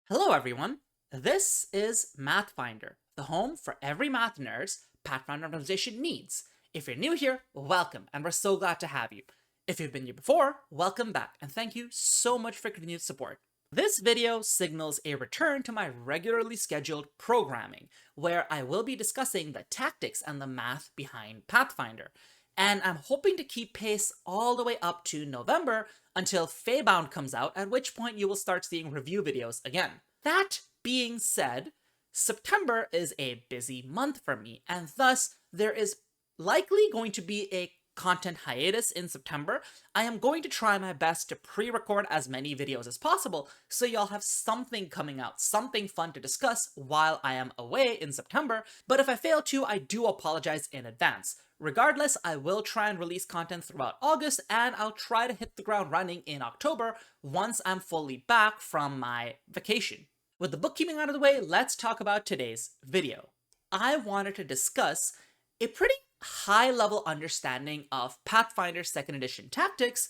Hello everyone, this is Mathfinder, the home for every math nerd's Pathfinder optimization needs. If you're new here, welcome, and we're so glad to have you. If you've been here before, welcome back, and thank you so much for continued support. This video signals a return to my regularly scheduled programming, where I will be discussing the tactics and the math behind Pathfinder. And I'm hoping to keep pace all the way up to November until Feybound comes out, at which point you will start seeing review videos again. That being said, September is a busy month for me, and thus there is likely going to be a content hiatus in September. I am going to try my best to pre-record as many videos as possible so y'all have something coming out, something fun to discuss while I am away in September, but if I fail to, I do apologize in advance. Regardless, I will try and release content throughout August, and I'll try to hit the ground running in October once I'm fully back from my vacation. With the bookkeeping out of the way, let's talk about today's video. I wanted to discuss a pretty high-level understanding of Pathfinder 2nd Edition tactics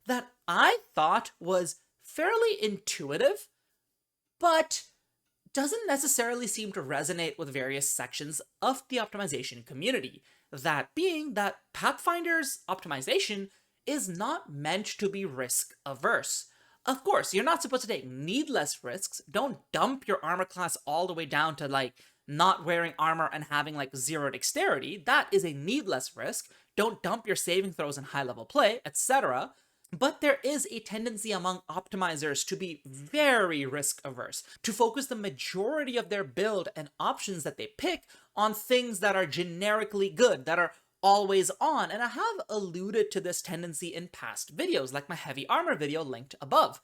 that I thought was fairly intuitive, but doesn't necessarily seem to resonate with various sections of the optimization community. That being that Pathfinder's optimization is not meant to be risk-averse. Of course, you're not supposed to take needless risks. Don't dump your armor class all the way down to not wearing armor and having zero dexterity. That is a needless risk. Don't dump your saving throws in high level play, etc. But there is a tendency among optimizers to be very risk averse, to focus the majority of their build and options that they pick on things that are generically good, that are always on, and I have alluded to this tendency in past videos, like my heavy armor video linked above.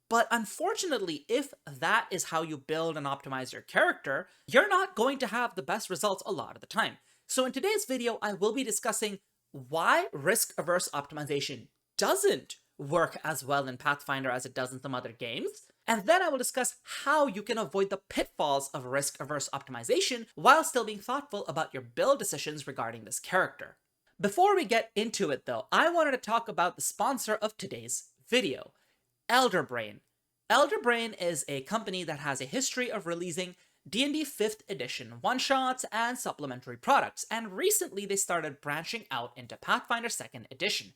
But unfortunately, if that is how you build and optimize your character, you're not going to have the best results a lot of the time. So in today's video, I will be discussing why risk-averse optimization doesn't work as well in Pathfinder as it does in some other games, and then I will discuss how you can avoid the pitfalls of risk-averse optimization while still being thoughtful about your build decisions regarding this character. Before we get into it though, I wanted to talk about the sponsor of today's video, Elderbrain. Elderbrain is a company that has a history of releasing D&D 5th edition one-shots and supplementary products, and recently they started branching out into Pathfinder 2nd edition.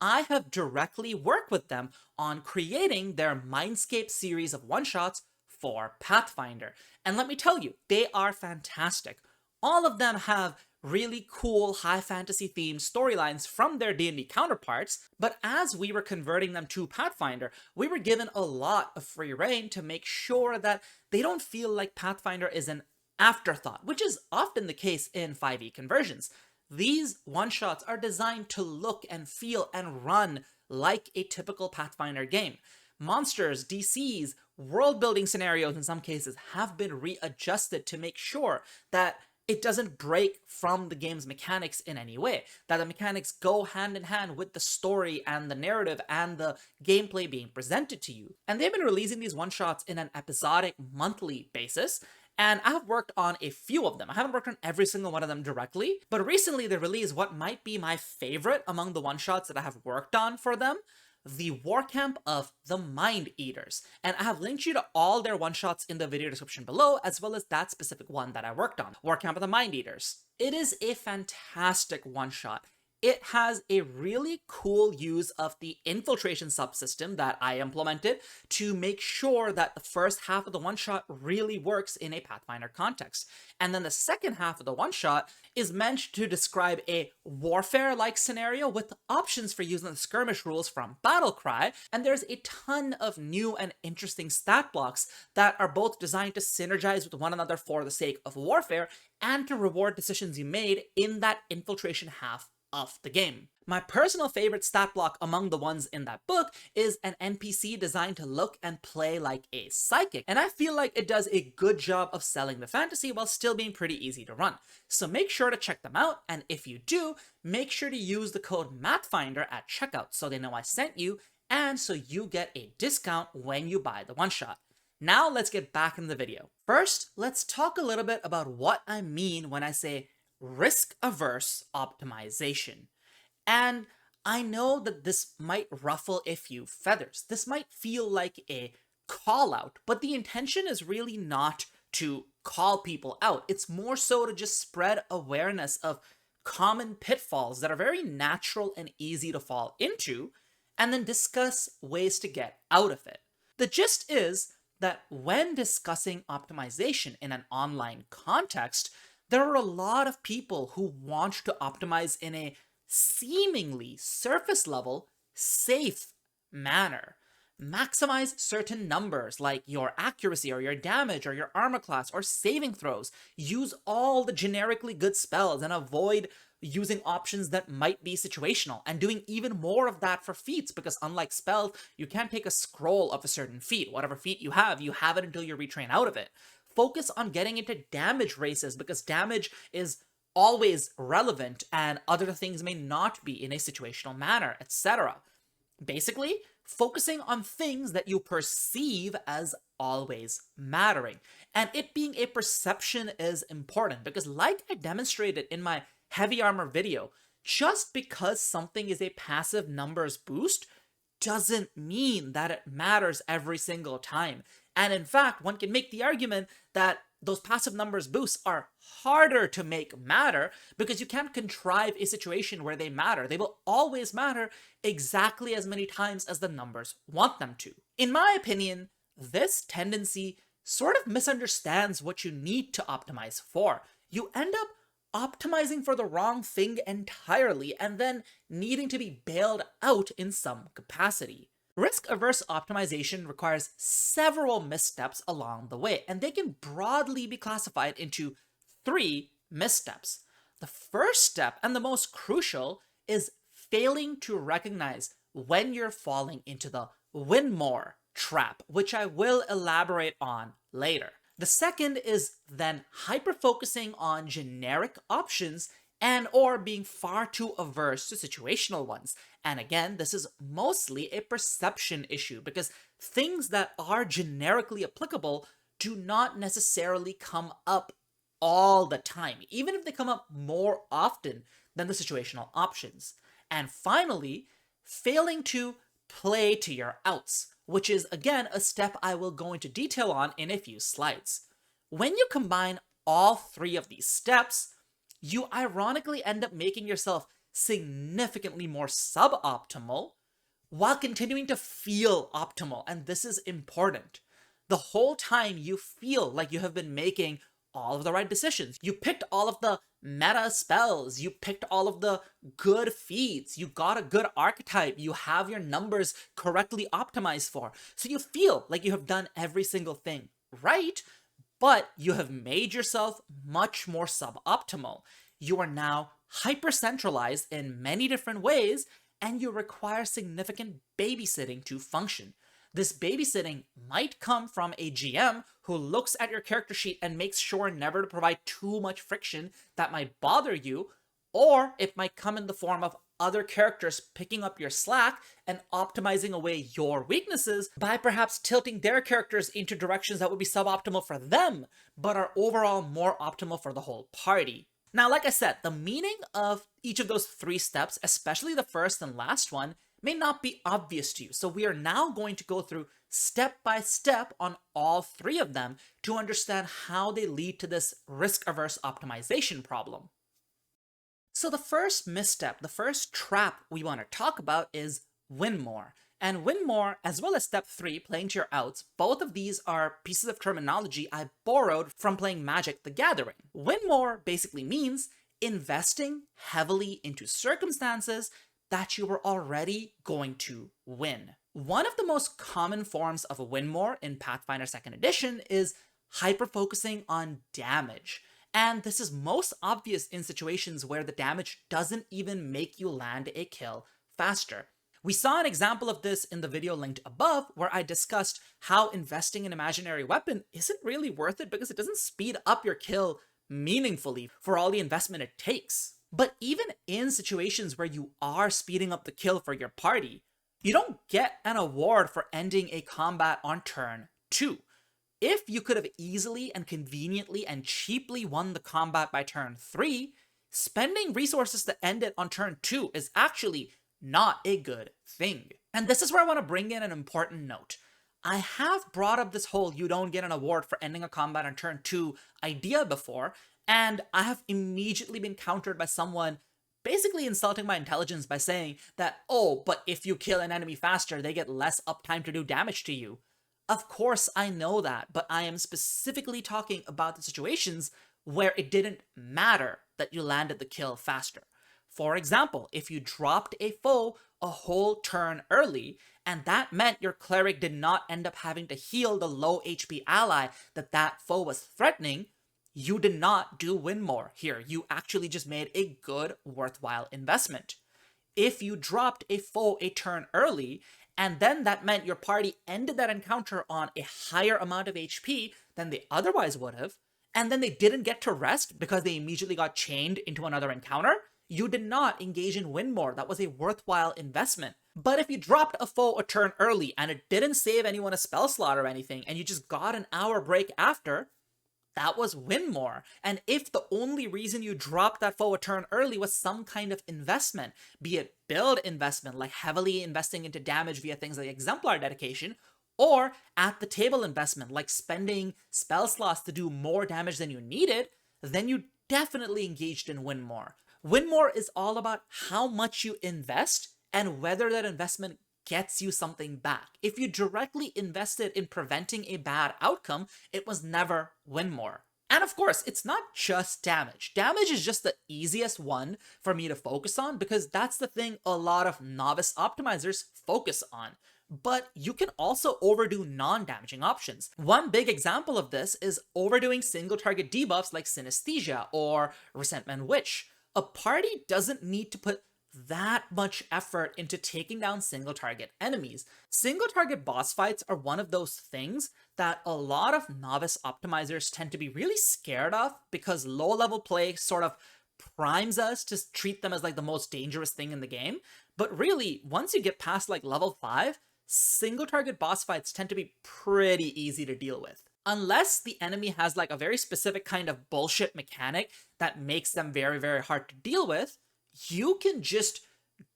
I have directly worked with them on creating their Mindscape series of one-shots for Pathfinder. And let me tell you, they are fantastic. All of them have really cool high fantasy themed storylines from their D&D counterparts, but as we were converting them to Pathfinder, we were given a lot of free rein to make sure that they don't feel like Pathfinder is an afterthought, which is often the case in 5e conversions. These one-shots are designed to look and feel and run like a typical Pathfinder game. Monsters, DCs, world-building scenarios in some cases have been readjusted to make sure that it doesn't break from the game's mechanics in any way, that the mechanics go hand in hand with the story and the narrative and the gameplay being presented to you. And they've been releasing these one-shots in an episodic monthly basis, and I have worked on a few of them. I haven't worked on every single one of them directly, but recently they released what might be my favorite among the one-shots that I have worked on for them, the War Camp of the Mind Eaters. And I have linked you to all their one-shots in the video description below, as well as that specific one that I worked on, War Camp of the Mind Eaters. It is a fantastic one-shot. It has a really cool use of the infiltration subsystem that I implemented to make sure that the first half of the one-shot really works in a Pathfinder context. And then the second half of the one-shot is meant to describe a warfare-like scenario with options for using the skirmish rules from Battlecry, and there's a ton of new and interesting stat blocks that are both designed to synergize with one another for the sake of warfare and to reward decisions you made in that infiltration half of the game. My personal favorite stat block among the ones in that book is an NPC designed to look and play like a psychic, and I feel like it does a good job of selling the fantasy while still being pretty easy to run. So make sure to check them out, and if you do, make sure to use the code Mathfinder at checkout so they know I sent you, and so you get a discount when you buy the one-shot. Now let's get back in the video. First, let's talk a little bit about what I mean when I say risk-averse optimization. And I know that this might ruffle a few feathers. This might feel like a call out, but the intention is really not to call people out. It's more so to just spread awareness of common pitfalls that are very natural and easy to fall into, and then discuss ways to get out of it. The gist is that when discussing optimization in an online context, there are a lot of people who want to optimize in a seemingly surface level, safe manner. Maximize certain numbers like your accuracy or your damage or your armor class or saving throws. Use all the generically good spells and avoid using options that might be situational, and doing even more of that for feats, because unlike spells, you can't take a scroll of a certain feat. Whatever feat you have it until you retrain out of it. Focus on getting into damage races, because damage is always relevant and other things may not be in a situational manner, etc. Basically, focusing on things that you perceive as always mattering. And it being a perception is important, because like I demonstrated in my heavy armor video, just because something is a passive numbers boost doesn't mean that it matters every single time. And in fact, one can make the argument that those passive numbers boosts are harder to make matter, because you can't contrive a situation where they matter. They will always matter exactly as many times as the numbers want them to. In my opinion, this tendency sort of misunderstands what you need to optimize for. You end up optimizing for the wrong thing entirely and then needing to be bailed out in some capacity. Risk-averse optimization requires several missteps along the way, and they can broadly be classified into 3 missteps. The first step, and the most crucial, is failing to recognize when you're falling into the Winmore trap, which I will elaborate on later. The second is then hyper-focusing on generic options and or being far too averse to situational ones. And again, this is mostly a perception issue, because things that are generically applicable do not necessarily come up all the time, even if they come up more often than the situational options. And finally, failing to play to your outs, which is again a step I will go into detail on in a few slides. When you combine all 3 of these steps, you ironically end up making yourself significantly more suboptimal while continuing to feel optimal, and this is important. The whole time you feel like you have been making all of the right decisions. You picked all of the meta spells, you picked all of the good feats, you got a good archetype, you have your numbers correctly optimized for. So you feel like you have done every single thing right, but you have made yourself much more suboptimal. You are now hyper-centralized in many different ways, and you require significant babysitting to function. This babysitting might come from a GM who looks at your character sheet and makes sure never to provide too much friction that might bother you, or it might come in the form of other characters picking up your slack and optimizing away your weaknesses by perhaps tilting their characters into directions that would be suboptimal for them, but are overall more optimal for the whole party. Now, like I said, the meaning of each of those 3 steps, especially the first and last one, may not be obvious to you. So we are now going to go through step by step on all 3 of them to understand how they lead to this risk-averse optimization problem. So the first misstep, the first trap we want to talk about is Winmore. And Winmore, as well as step 3, playing to your outs, both of these are pieces of terminology I borrowed from playing Magic the Gathering. Winmore basically means investing heavily into circumstances that you were already going to win. One of the most common forms of a Winmore in Pathfinder 2nd edition is hyper-focusing on damage. And this is most obvious in situations where the damage doesn't even make you land a kill faster. We saw an example of this in the video linked above, where I discussed how investing in imaginary weapon isn't really worth it because it doesn't speed up your kill meaningfully for all the investment it takes. But even in situations where you are speeding up the kill for your party, you don't get an award for ending a combat on turn 2. If you could have easily and conveniently and cheaply won the combat by turn 3, spending resources to end it on turn 2 is actually not a good thing. And this is where I want to bring in an important note. I have brought up this whole you don't get an award for ending a combat on turn 2 idea before, and I have immediately been countered by someone basically insulting my intelligence by saying that, oh, but if you kill an enemy faster, they get less uptime to do damage to you. Of course, I know that, but I am specifically talking about the situations where it didn't matter that you landed the kill faster. For example, if you dropped a foe a whole turn early, and that meant your cleric did not end up having to heal the low HP ally that foe was threatening, you did not do Winmore here. You actually just made a good, worthwhile investment. If you dropped a foe a turn early, and then that meant your party ended that encounter on a higher amount of HP than they otherwise would have, and then they didn't get to rest because they immediately got chained into another encounter, you did not engage in Winmore. That was a worthwhile investment. But if you dropped a foe a turn early and it didn't save anyone a spell slot or anything, and you just got an hour break after, that was Winmore. And if the only reason you dropped that foe a turn early was some kind of investment, be it build investment, like heavily investing into damage via things like Exemplar dedication, or at the table investment, like spending spell slots to do more damage than you needed, then you definitely engaged in Winmore. Winmore is all about how much you invest and whether that investment gets you something back. If you directly invested in preventing a bad outcome, it was never Winmore. And of course, it's not just damage. Damage is just the easiest one for me to focus on because that's the thing a lot of novice optimizers focus on. But you can also overdo non-damaging options. One big example of this is overdoing single target debuffs like Synesthesia or Resentment Witch. A party doesn't need to put that much effort into taking down single target enemies. Single target boss fights are one of those things that a lot of novice optimizers tend to be really scared of because low level play sort of primes us to treat them as like the most dangerous thing in the game. But really, once you get past like level 5, single target boss fights tend to be pretty easy to deal with. Unless the enemy has like a very specific kind of bullshit mechanic that makes them very, very hard to deal with, you can just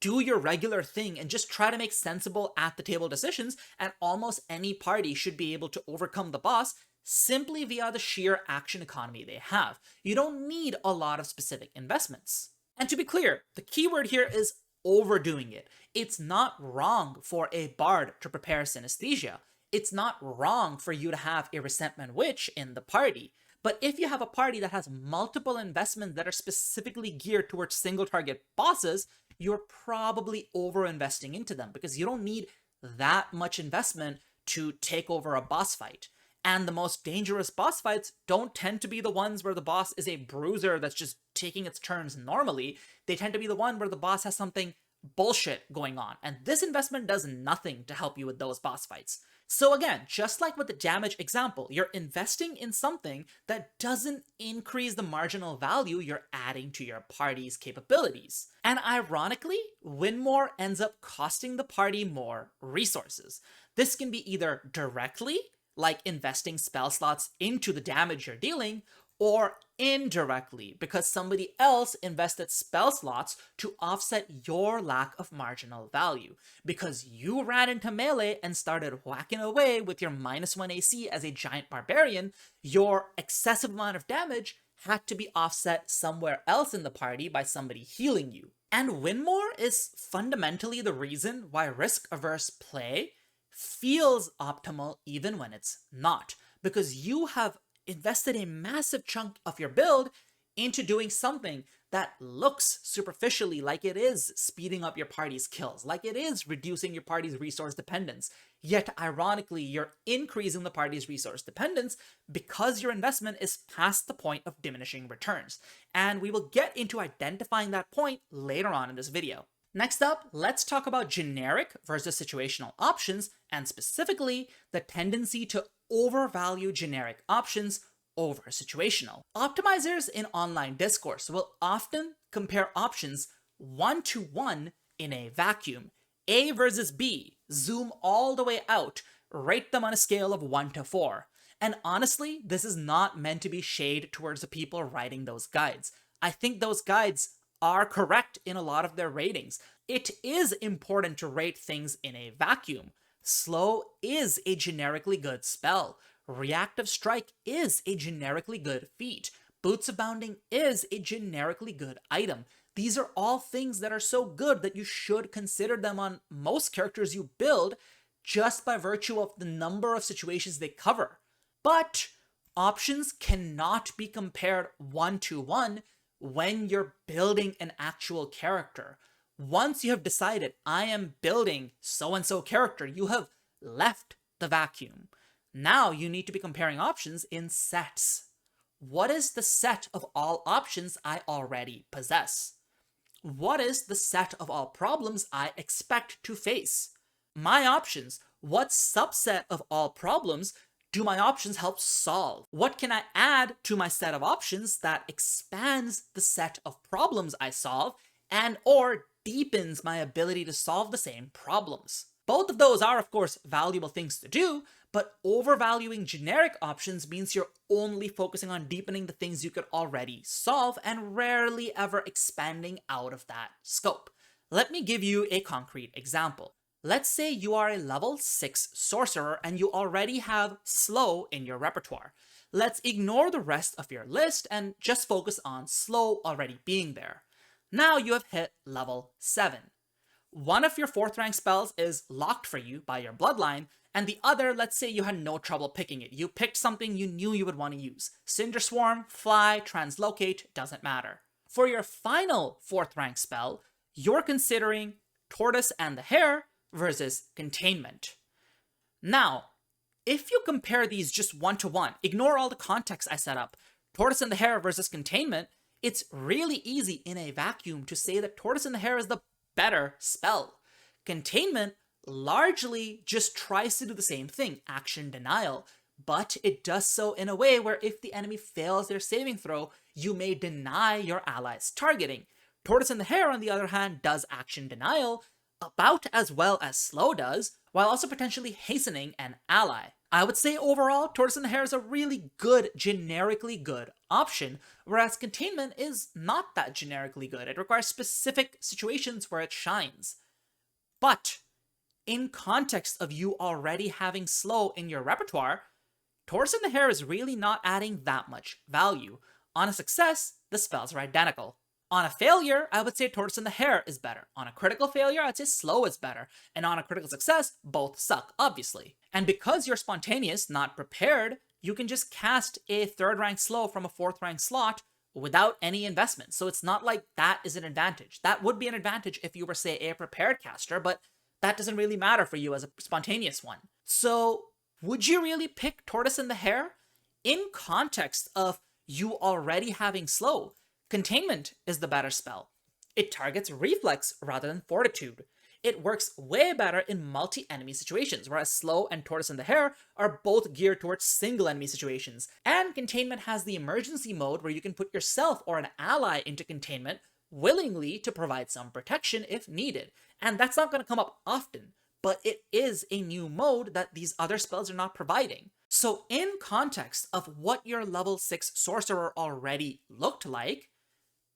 do your regular thing and just try to make sensible at the table decisions, and almost any party should be able to overcome the boss simply via the sheer action economy they have. You don't need a lot of specific investments. And to be clear, the keyword here is overdoing it. It's not wrong for a bard to prepare synesthesia. It's not wrong for you to have a resentment witch in the party. But if you have a party that has multiple investments that are specifically geared towards single target bosses, you're probably over-investing into them because you don't need that much investment to take over a boss fight. And the most dangerous boss fights don't tend to be the ones where the boss is a bruiser that's just taking its turns normally. They tend to be the one where the boss has something bullshit going on. And this investment does nothing to help you with those boss fights. So again, just like with the damage example, you're investing in something that doesn't increase the marginal value you're adding to your party's capabilities. And ironically, Winmore ends up costing the party more resources. This can be either directly, like investing spell slots into the damage you're dealing, or indirectly, because somebody else invested spell slots to offset your lack of marginal value. Because you ran into melee and started whacking away with your -1 AC as a giant barbarian, your excessive amount of damage had to be offset somewhere else in the party by somebody healing you. And Winmore is fundamentally the reason why risk-averse play feels optimal even when it's not. Because you have invested a massive chunk of your build into doing something that looks superficially like it is speeding up your party's kills, like it is reducing your party's resource dependence. Yet, ironically, you're increasing the party's resource dependence because your investment is past the point of diminishing returns. And we will get into identifying that point later on in this video. Next up, let's talk about generic versus situational options, and specifically the tendency to overvalue generic options over situational. Optimizers in online discourse will often compare options 1-to-1 in a vacuum. A versus B, zoom all the way out, rate them on a scale of 1-to-4. And honestly, this is not meant to be shade towards the people writing those guides. I think those guides are correct in a lot of their ratings. It is important to rate things in a vacuum, Slow is a generically good spell. Reactive Strike is a generically good feat. Boots of Bounding is a generically good item. These are all things that are so good that you should consider them on most characters you build just by virtue of the number of situations they cover. But options cannot be compared one-to-one when you're building an actual character. Once you have decided, I am building so-and-so character, you have left the vacuum. Now you need to be comparing options in sets. What is the set of all options I already possess? What is the set of all problems I expect to face? My options, what subset of all problems do my options help solve? What can I add to my set of options that expands the set of problems I solve and or deepens my ability to solve the same problems? Both of those are, of course, valuable things to do, but overvaluing generic options means you're only focusing on deepening the things you could already solve and rarely ever expanding out of that scope. Let me give you a concrete example. Let's say you are a level 6 sorcerer and you already have slow in your repertoire. Let's ignore the rest of your list and just focus on slow already being there. Now you have hit level 7. One of your 4th rank spells is locked for you by your bloodline, and the other, let's say you had no trouble picking it. You picked something you knew you would want to use. Cinder Swarm, Fly, Translocate, doesn't matter. For your final 4th rank spell, you're considering Tortoise and the Hare versus Containment. Now, if you compare these just one-to-one, ignore all the context I set up, Tortoise and the Hare versus Containment, it's really easy in a vacuum to say that Tortoise and the Hare is the better spell. Containment largely just tries to do the same thing, action denial, but it does so in a way where if the enemy fails their saving throw, you may deny your allies targeting. Tortoise and the Hare, on the other hand, does action denial about as well as slow does, while also potentially hastening an ally. I would say overall, Tortoise and the Hare is a really good, generically good option, whereas Containment is not that generically good. It requires specific situations where it shines. But in context of you already having slow in your repertoire, Tortoise and the Hare is really not adding that much value. On a success, the spells are identical. On a failure, I would say Tortoise and the Hare is better. On a critical failure, I'd say slow is better. And on a critical success, both suck, obviously. And because you're spontaneous, not prepared, you can just cast a 3rd rank slow from a 4th rank slot without any investment. So it's not like that is an advantage. That would be an advantage if you were, say, a prepared caster, but that doesn't really matter for you as a spontaneous one. So would you really pick Tortoise and the Hare? In context of you already having slow, Containment is the better spell. It targets reflex rather than fortitude. It works way better in multi-enemy situations, whereas Slow and Tortoise and the Hare are both geared towards single enemy situations. And Containment has the emergency mode where you can put yourself or an ally into Containment willingly to provide some protection if needed. And that's not going to come up often, but it is a new mode that these other spells are not providing. So in context of what your level 6 sorcerer already looked like,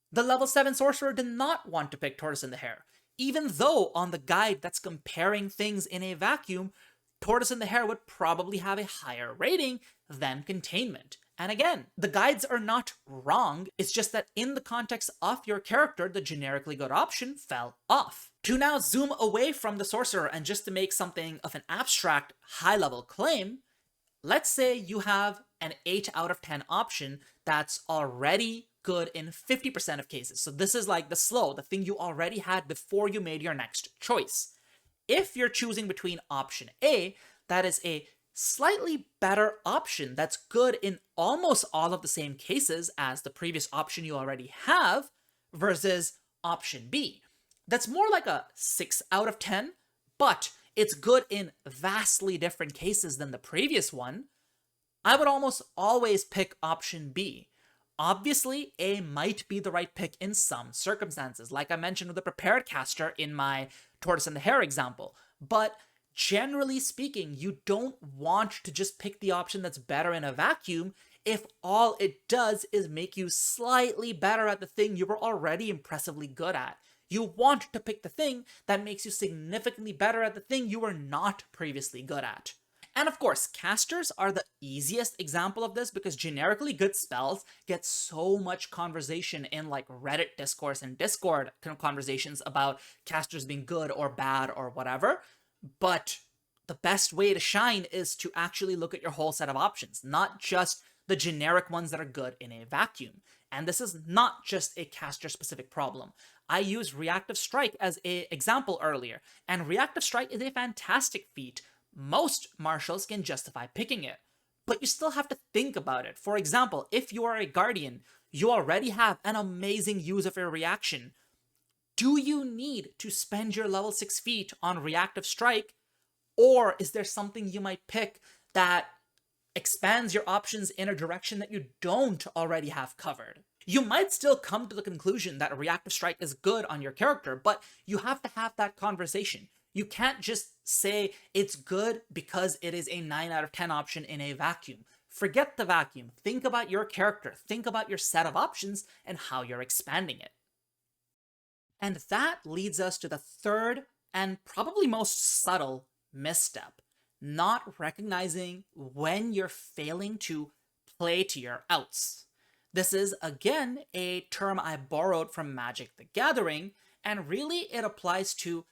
the level 7 sorcerer did not want to pick Tortoise and the Hare, even though on the guide that's comparing things in a vacuum, Tortoise and the Hare would probably have a higher rating than Containment. And again, the guides are not wrong, it's just that in the context of your character, the generically good option fell off. To now zoom away from the sorcerer and just to make something of an abstract, high-level claim, let's say you have an 8 out of 10 option that's already good in 50% of cases. So this is like the slow, the thing you already had before you made your next choice. If you're choosing between option A, that is a slightly better option that's good in almost all of the same cases as the previous option you already have, versus option B. That's more like a 6 out of 10, but it's good in vastly different cases than the previous one. I would almost always pick option B. Obviously, A might be the right pick in some circumstances, like I mentioned with the prepared caster in my Tortoise and the Hare example, but generally speaking, you don't want to just pick the option that's better in a vacuum if all it does is make you slightly better at the thing you were already impressively good at. You want to pick the thing that makes you significantly better at the thing you were not previously good at. And of course, casters are the easiest example of this because generically good spells get so much conversation in like Reddit discourse and Discord conversations about casters being good or bad or whatever. But the best way to shine is to actually look at your whole set of options, not just the generic ones that are good in a vacuum. And this is not just a caster specific problem. I used Reactive Strike as an example earlier, and Reactive Strike is a fantastic feat. Most marshals can justify picking it, but you still have to think about it. For example, if you are a guardian, you already have an amazing use of your reaction. Do you need to spend your level 6 feet on Reactive Strike, or is there something you might pick that expands your options in a direction that you don't already have covered? You might still come to the conclusion that a Reactive Strike is good on your character, but you have to have that conversation. You can't just say it's good because it is a 9 out of 10 option in a vacuum. Forget the vacuum. Think about your character. Think about your set of options and how you're expanding it. And that leads us to the third and probably most subtle misstep: not recognizing when you're failing to play to your outs. This is, again, a term I borrowed from Magic the Gathering, and really it applies to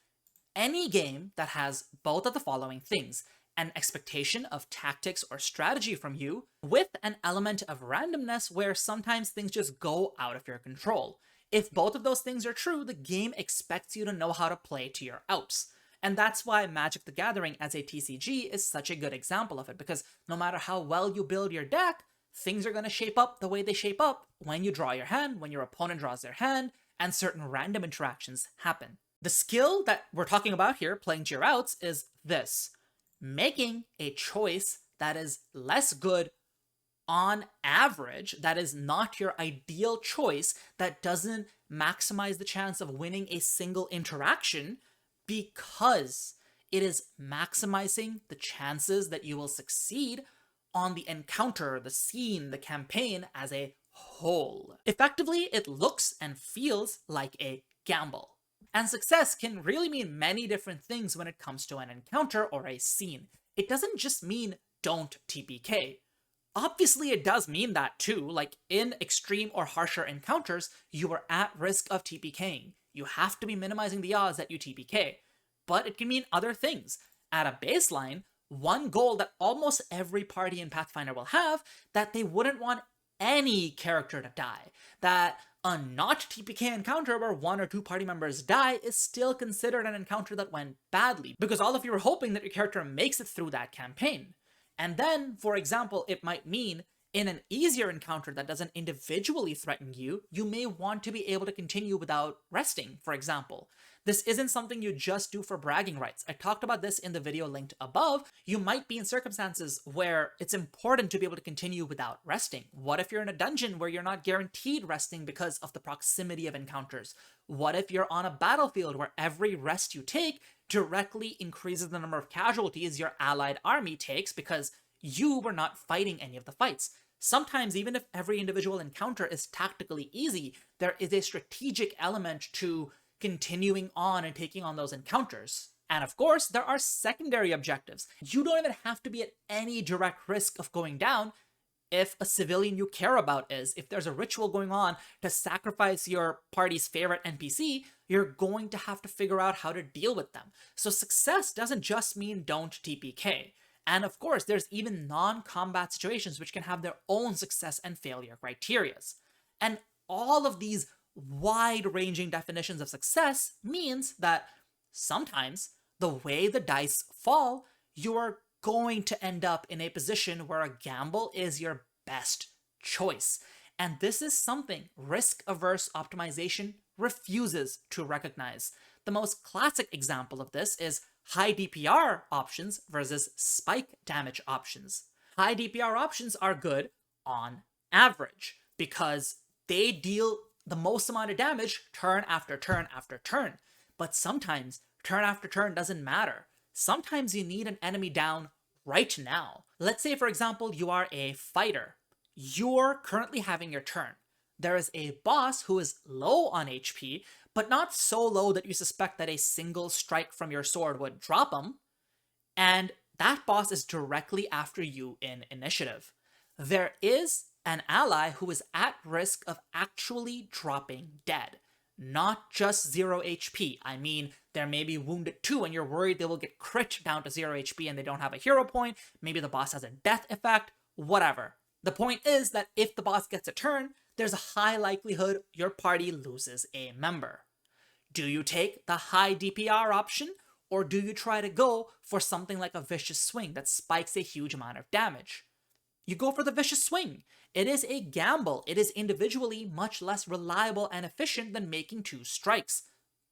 any game that has both of the following things: an expectation of tactics or strategy from you, with an element of randomness where sometimes things just go out of your control. If both of those things are true, the game expects you to know how to play to your outs. And that's why Magic the Gathering as a TCG is such a good example of it, because no matter how well you build your deck, things are going to shape up the way they shape up when you draw your hand, when your opponent draws their hand, and certain random interactions happen. The skill that we're talking about here, playing to your outs, is this: making a choice that is less good on average, that is not your ideal choice, that doesn't maximize the chance of winning a single interaction, because it is maximizing the chances that you will succeed on the encounter, the scene, the campaign as a whole. Effectively, it looks and feels like a gamble. And success can really mean many different things when it comes to an encounter or a scene. It doesn't just mean don't TPK. Obviously, it does mean that too. Like in extreme or harsher encounters, you are at risk of TPKing. You have to be minimizing the odds that you TPK. But it can mean other things. At a baseline, one goal that almost every party in Pathfinder will have, that they wouldn't want any character to die. That a not TPK encounter where one or two party members die is still considered an encounter that went badly, because all of you are hoping that your character makes it through that campaign. And then, for example, it might mean in an easier encounter that doesn't individually threaten you, you may want to be able to continue without resting, for example. This isn't something you just do for bragging rights. I talked about this in the video linked above. You might be in circumstances where it's important to be able to continue without resting. What if you're in a dungeon where you're not guaranteed resting because of the proximity of encounters? What if you're on a battlefield where every rest you take directly increases the number of casualties your allied army takes because you were not fighting any of the fights? Sometimes, even if every individual encounter is tactically easy, there is a strategic element to continuing on and taking on those encounters. And of course, there are secondary objectives. You don't even have to be at any direct risk of going down if a civilian you care about is. If there's a ritual going on to sacrifice your party's favorite NPC, you're going to have to figure out how to deal with them. So success doesn't just mean don't TPK. And of course, there's even non-combat situations which can have their own success and failure criterias. And all of these wide-ranging definitions of success means that sometimes the way the dice fall, you're going to end up in a position where a gamble is your best choice. And this is something risk-averse optimization refuses to recognize. The most classic example of this is high DPR options versus spike damage options. High DPR options are good on average because they deal the most amount of damage turn after turn after turn. But sometimes turn after turn doesn't matter. Sometimes you need an enemy down right now. Let's say, for example, you are a fighter. You're currently having your turn. there is a boss who is low on HP, but not so low that you suspect that a single strike from your sword would drop him, and that boss is directly after you in initiative. There is an ally who is at risk of actually dropping dead. Not just 0 HP. I mean, there may be wounded too, and you're worried they will get crit down to 0 HP and they don't have a hero point. Maybe the boss has a death effect. Whatever. The point is that if the boss gets a turn, there's a high likelihood your party loses a member. Do you take the high DPR option, or do you try to go for something like a vicious swing that spikes a huge amount of damage? You go for the vicious swing. It is a gamble. It is individually much less reliable and efficient than making 2 strikes.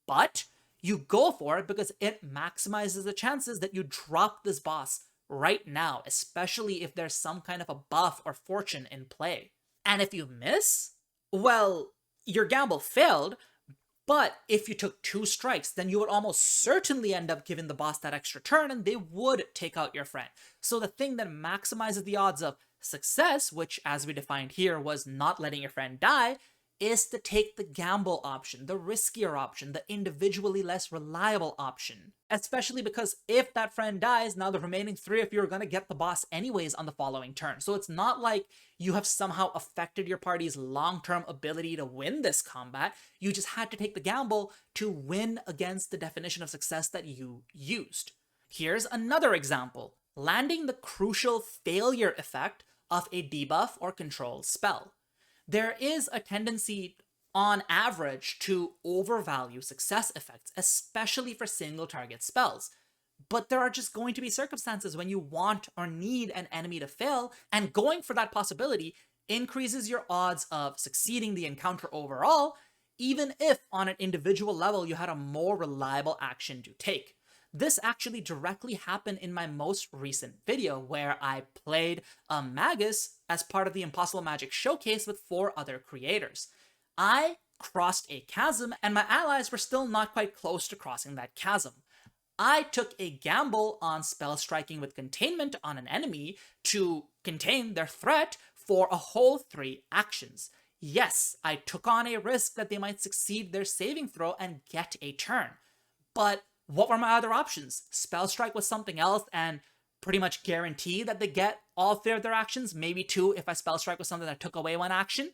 But you go for it because it maximizes the chances that you drop this boss right now, especially if there's some kind of a buff or fortune in play. And if you miss, well, your gamble failed, but if you took 2 strikes, then you would almost certainly end up giving the boss that extra turn and they would take out your friend. So the thing that maximizes the odds of success, which as we defined here was not letting your friend die, is to take the gamble option, the riskier option, the individually less reliable option. Especially because if that friend dies, now the remaining 3 of you are going to get the boss anyways on the following turn. So it's not like you have somehow affected your party's long-term ability to win this combat. You just had to take the gamble to win against the definition of success that you used. Here's another example. Landing the crucial failure effect of a debuff or control spell. There is a tendency, on average, to overvalue success effects, especially for single target spells. But there are just going to be circumstances when you want or need an enemy to fail, and going for that possibility increases your odds of succeeding the encounter overall, even if on an individual level you had a more reliable action to take. This actually directly happened in my most recent video where I played a Magus as part of the Impossible Magic Showcase with 4 other creators. I crossed a chasm and my allies were still not quite close to crossing that chasm. I took a gamble on spell striking with containment on an enemy to contain their threat for a whole 3 actions. Yes, I took on a risk that they might succeed their saving throw and get a turn. But what were my other options? Spell strike with something else and pretty much guarantee that they get all 3 of their actions, maybe 2 if I spell strike with something that took away 1 action?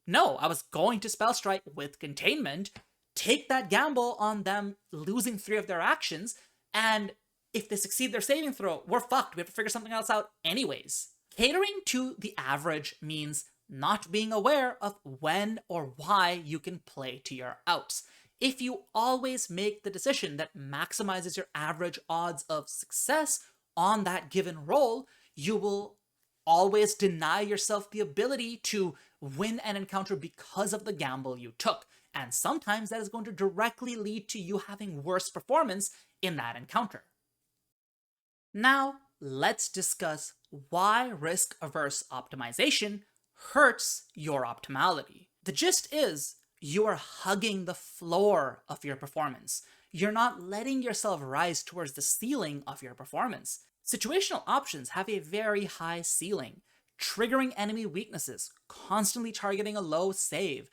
No, I was going to spell strike with containment, take that gamble on them losing 3 of their actions, and if they succeed their saving throw, we're fucked. We have to figure something else out anyways. Catering to the average means not being aware of when or why you can play to your outs. If you always make the decision that maximizes your average odds of success on that given roll, you will always deny yourself the ability to win an encounter because of the gamble you took. And sometimes that is going to directly lead to you having worse performance in that encounter. Now, let's discuss why risk-averse optimization hurts your optimality. The gist is, you are hugging the floor of your performance. You're not letting yourself rise towards the ceiling of your performance. Situational options have a very high ceiling. Triggering enemy weaknesses, constantly targeting a low save,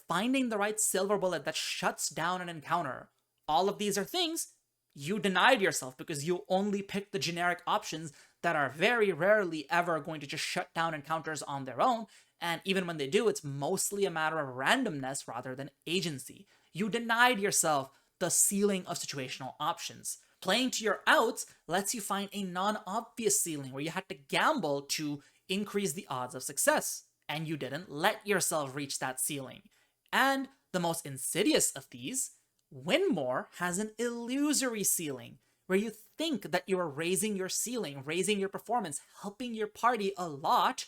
finding the right silver bullet that shuts down an encounter. All of these are things you denied yourself because you only picked the generic options that are very rarely ever going to just shut down encounters on their own, and even when they do, it's mostly a matter of randomness rather than agency. You denied yourself the ceiling of situational options. Playing to your outs lets you find a non-obvious ceiling where you had to gamble to increase the odds of success, and you didn't let yourself reach that ceiling. And the most insidious of these, Winmore has an illusory ceiling, where you think that you are raising your ceiling, raising your performance, helping your party a lot,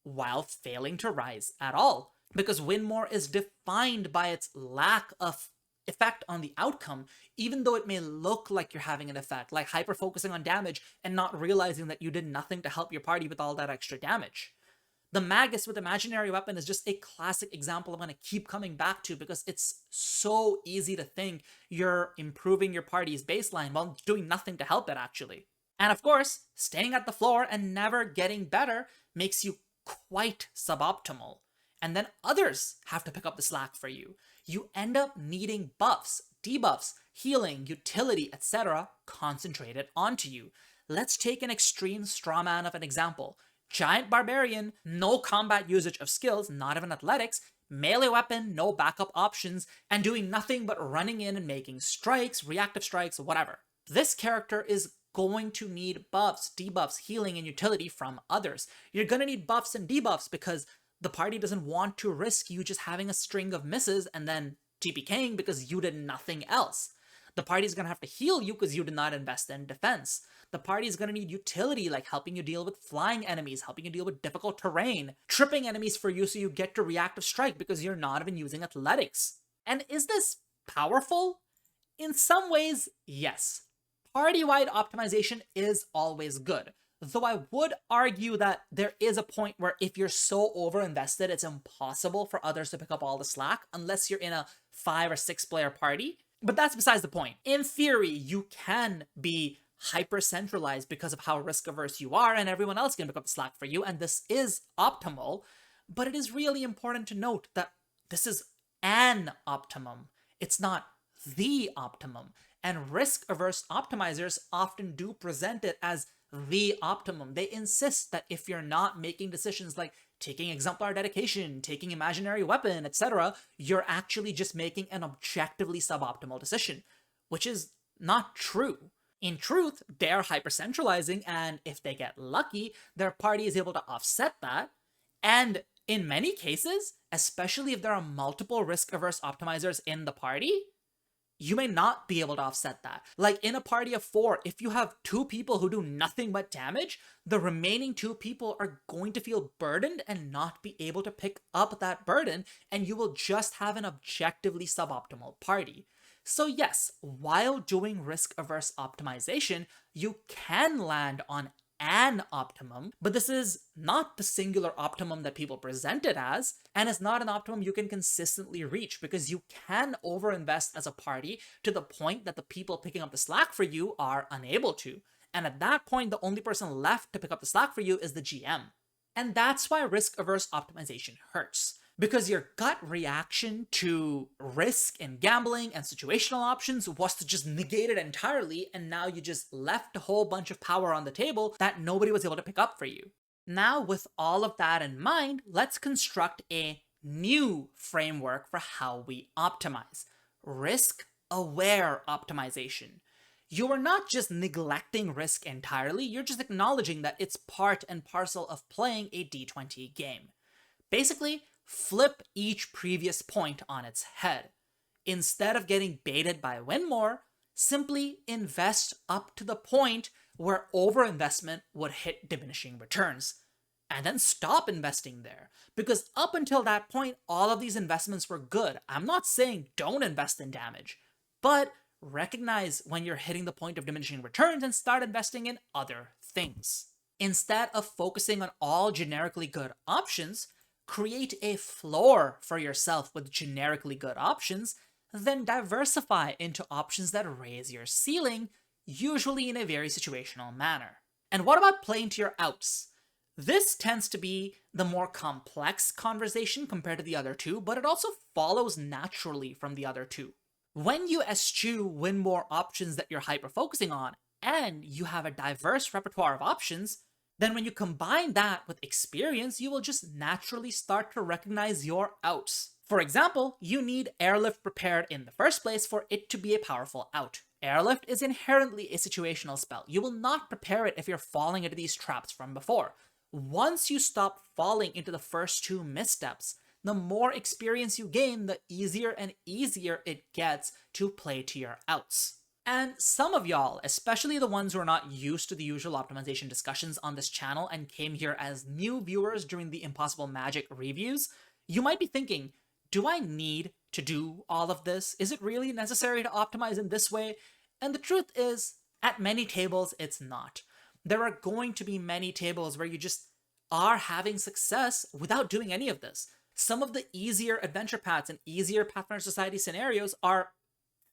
while failing to rise at all. Because Winmore is defined by its lack of effect on the outcome, even though it may look like you're having an effect, like hyper-focusing on damage and not realizing that you did nothing to help your party with all that extra damage. The Magus with Imaginary Weapon is just a classic example I'm going to keep coming back to because it's so easy to think you're improving your party's baseline while doing nothing to help it, actually. And of course, staying at the floor and never getting better makes you quite suboptimal. and then others have to pick up the slack for you. You end up needing buffs, debuffs, healing, utility, etc. concentrated onto you. Let's take an extreme strawman of an example. Giant Barbarian, no combat usage of skills, not even athletics, melee weapon, no backup options, and doing nothing but running in and making strikes, reactive strikes, whatever. This character is going to need buffs, debuffs, healing, and utility from others. You're going to need buffs and debuffs because the party doesn't want to risk you just having a string of misses and then TPKing because you did nothing else. The party's going to have to heal you because you did not invest in defense. The party is going to need utility, like helping you deal with flying enemies, helping you deal with difficult terrain, tripping enemies for you so you get to reactive strike because you're not even using athletics. And is this powerful? In some ways, yes. Party-wide optimization is always good, though I would argue that there is a point where if you're so over-invested, it's impossible for others to pick up all the slack unless you're in a 5 or 6 player party. But that's besides the point. In theory, you can be hyper-centralized because of how risk-averse you are, and everyone else can pick up the slack for you, and this is optimal, but it is really important to note that this is an optimum. It's not the optimum. And risk-averse optimizers often do present it as the optimum. They insist that if you're not making decisions like taking Exemplar dedication, taking imaginary weapon, etc., you're actually just making an objectively suboptimal decision, which is not true. In truth, they're hyper-centralizing, and if they get lucky, their party is able to offset that. And in many cases, especially if there are multiple risk-averse optimizers in the party, you may not be able to offset that. Like in a party of 4, if you have 2 people who do nothing but damage, the remaining 2 people are going to feel burdened and not be able to pick up that burden, and you will just have an objectively suboptimal party. So yes, while doing risk-averse optimization, you can land on an optimum, but this is not the singular optimum that people present it as, and it's not an optimum you can consistently reach because you can overinvest as a party to the point that the people picking up the slack for you are unable to. And at that point, the only person left to pick up the slack for you is the GM. And that's why risk-averse optimization hurts. Because your gut reaction to risk and gambling and situational options was to just negate it entirely, and now you just left a whole bunch of power on the table that nobody was able to pick up for you. Now, with all of that in mind, let's construct a new framework for how we optimize. Risk-aware optimization. You are not just neglecting risk entirely, you're just acknowledging that it's part and parcel of playing a D20 game. Basically, flip each previous point on its head. Instead of getting baited by Winmore, simply invest up to the point where overinvestment would hit diminishing returns. And then stop investing there. Because up until that point, all of these investments were good. I'm not saying don't invest in damage, but recognize when you're hitting the point of diminishing returns and start investing in other things. Instead of focusing on all generically good options, create a floor for yourself with generically good options, then diversify into options that raise your ceiling, usually in a very situational manner. And what about playing to your outs? This tends to be the more complex conversation compared to the other two, but it also follows naturally from the other two. When you eschew Winmore options that you're hyper-focusing on, and you have a diverse repertoire of options, then when you combine that with experience, you will just naturally start to recognize your outs. For example, you need Airlift prepared in the first place for it to be a powerful out. Airlift is inherently a situational spell. You will not prepare it if you're falling into these traps from before. Once you stop falling into the first 2 missteps, the more experience you gain, the easier and easier it gets to play to your outs. And some of y'all, especially the ones who are not used to the usual optimization discussions on this channel and came here as new viewers during the Impossible Magic reviews, you might be thinking, do I need to do all of this? Is it really necessary to optimize in this way? And the truth is, at many tables, it's not. There are going to be many tables where you just are having success without doing any of this. Some of the easier adventure paths and easier Pathfinder Society scenarios are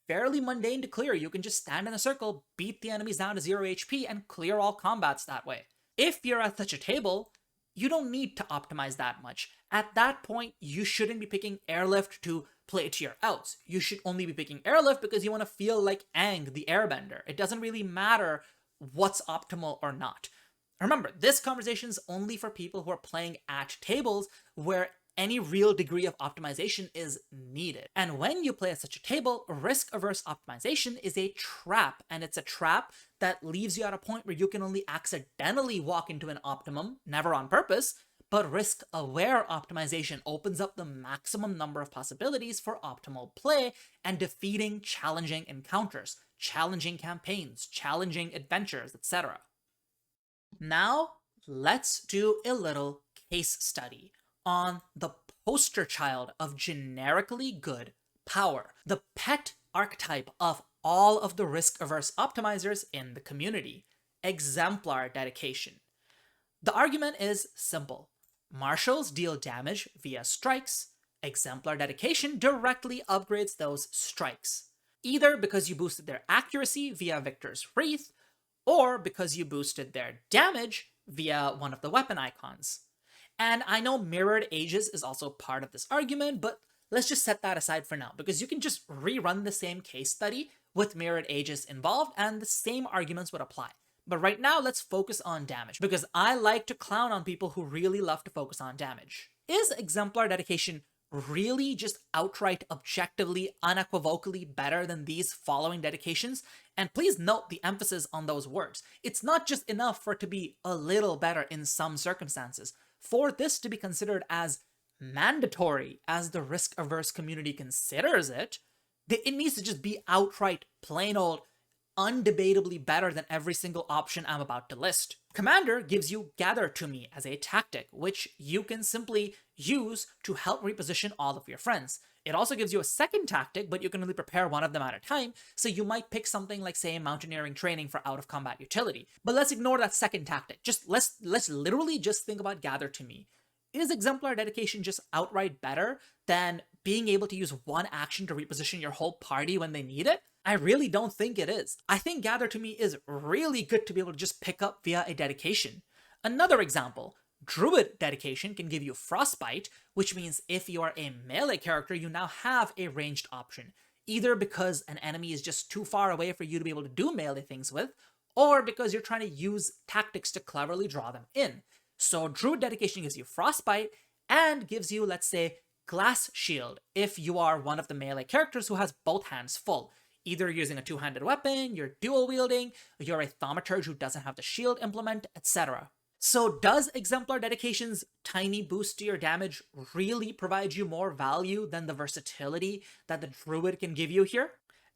fairly mundane to clear. You can just stand in a circle, beat the enemies down to 0 HP, and clear all combats that way. If you're at such a table, you don't need to optimize that much. At that point, you shouldn't be picking airlift to play to your outs. You should only be picking airlift because you want to feel like Aang the Airbender. It doesn't really matter what's optimal or not. Remember, this conversation is only for people who are playing at tables where any real degree of optimization is needed. And when you play at such a table, risk-averse optimization is a trap, and it's a trap that leaves you at a point where you can only accidentally walk into an optimum, never on purpose, but risk-aware optimization opens up the maximum number of possibilities for optimal play and defeating challenging encounters, challenging campaigns, challenging adventures, etc. Now, let's do a little case study on the poster child of generically good power, the pet archetype of all of the risk-averse optimizers in the community, Exemplar dedication. The argument is simple. Marshals deal damage via strikes. Exemplar dedication directly upgrades those strikes, either because you boosted their accuracy via Victor's Wreath, or because you boosted their damage via one of the weapon icons. And I know Mirrored Ages is also part of this argument, but let's just set that aside for now, because you can just rerun the same case study with Mirrored Ages involved, and the same arguments would apply. But right now, let's focus on damage, because I like to clown on people who really love to focus on damage. Is Exemplar dedication really just outright, objectively, unequivocally better than these following dedications? And please note the emphasis on those words. It's not just enough for it to be a little better in some circumstances. For this to be considered as mandatory as the risk-averse community considers it, it needs to just be outright, plain old, undebatably better than every single option I'm about to list. Commander gives you Gather to Me as a tactic, which you can simply use to help reposition all of your friends. It also gives you a second tactic, but you can only prepare one of them at a time, so you might pick something like, say, Mountaineering Training for out-of-combat utility. But let's ignore that second tactic. Let's literally just think about Gather to Me. Is Exemplar dedication just outright better than being able to use one action to reposition your whole party when they need it? I really don't think it is. I think Gather to Me is really good to be able to just pick up via a dedication. Another example, Druid dedication can give you Frostbite, which means if you are a melee character, you now have a ranged option, either because an enemy is just too far away for you to be able to do melee things with, or because you're trying to use tactics to cleverly draw them in. So Druid dedication gives you Frostbite and gives you, let's say, Glass Shield if you are one of the melee characters who has both hands full. Either using a two-handed weapon, you're dual-wielding, you're a thaumaturge who doesn't have the shield implement, etc. So does Exemplar dedication's tiny boost to your damage really provide you more value than the versatility that the Druid can give you here?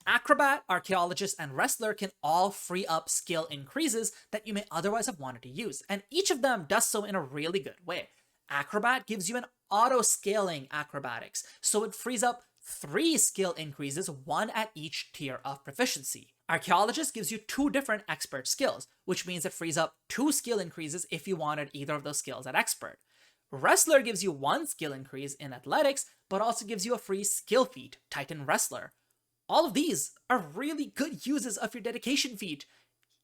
Acrobat, Archaeologist, and Wrestler can all free up skill increases that you may otherwise have wanted to use, and each of them does so in a really good way. Acrobat gives you an auto-scaling acrobatics, so it frees up 3 skill increases, 1 at each tier of proficiency. Archaeologist gives you 2 different expert skills, which means it frees up 2 skill increases if you wanted either of those skills at expert. Wrestler gives you 1 skill increase in athletics, but also gives you a free skill feat, Titan Wrestler. All of these are really good uses of your dedication feat,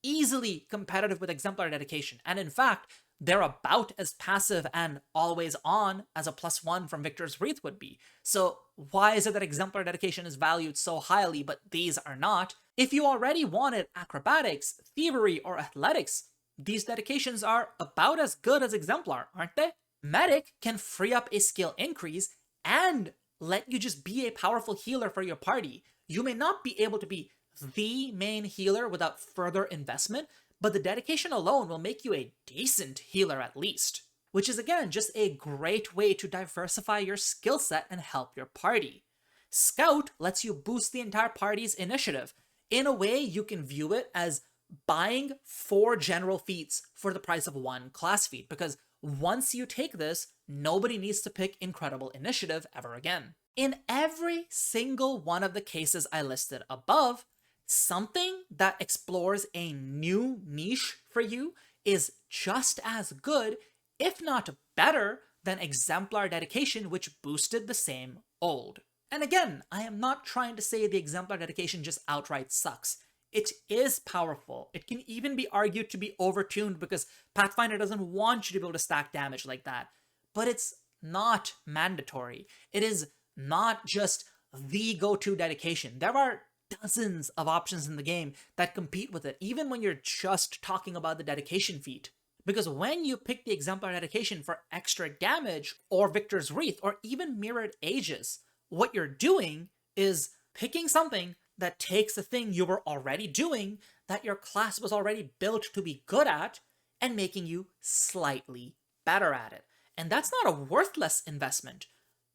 easily competitive with Exemplar dedication, and in fact, they're about as passive and always on as a +1 from Victor's Wreath would be. So why is it that Exemplar dedication is valued so highly, but these are not? If you already wanted acrobatics, thievery, or athletics, these dedications are about as good as Exemplar, aren't they? Medic can free up a skill increase and let you just be a powerful healer for your party. You may not be able to be the main healer without further investment, but the dedication alone will make you a decent healer at least, which is again just a great way to diversify your skill set and help your party. Scout lets you boost the entire party's initiative. In a way, you can view it as buying 4 general feats for the price of 1 class feat, because once you take this, nobody needs to pick Incredible Initiative ever again. In every single one of the cases I listed above, something that explores a new niche for you is just as good, if not better, than Exemplar dedication, which boosted the same old. And again, I am not trying to say the Exemplar dedication just outright sucks. It is powerful. It can even be argued to be overtuned because Pathfinder doesn't want you to be able to stack damage like that. But it's not mandatory. It is not just the go-to dedication. There are dozens of options in the game that compete with it, even when you're just talking about the dedication feat. Because when you pick the Exemplar dedication for extra damage, or Victor's Wreath, or even Mirrored Aegis, what you're doing is picking something that takes a thing you were already doing, that your class was already built to be good at, and making you slightly better at it. And that's not a worthless investment,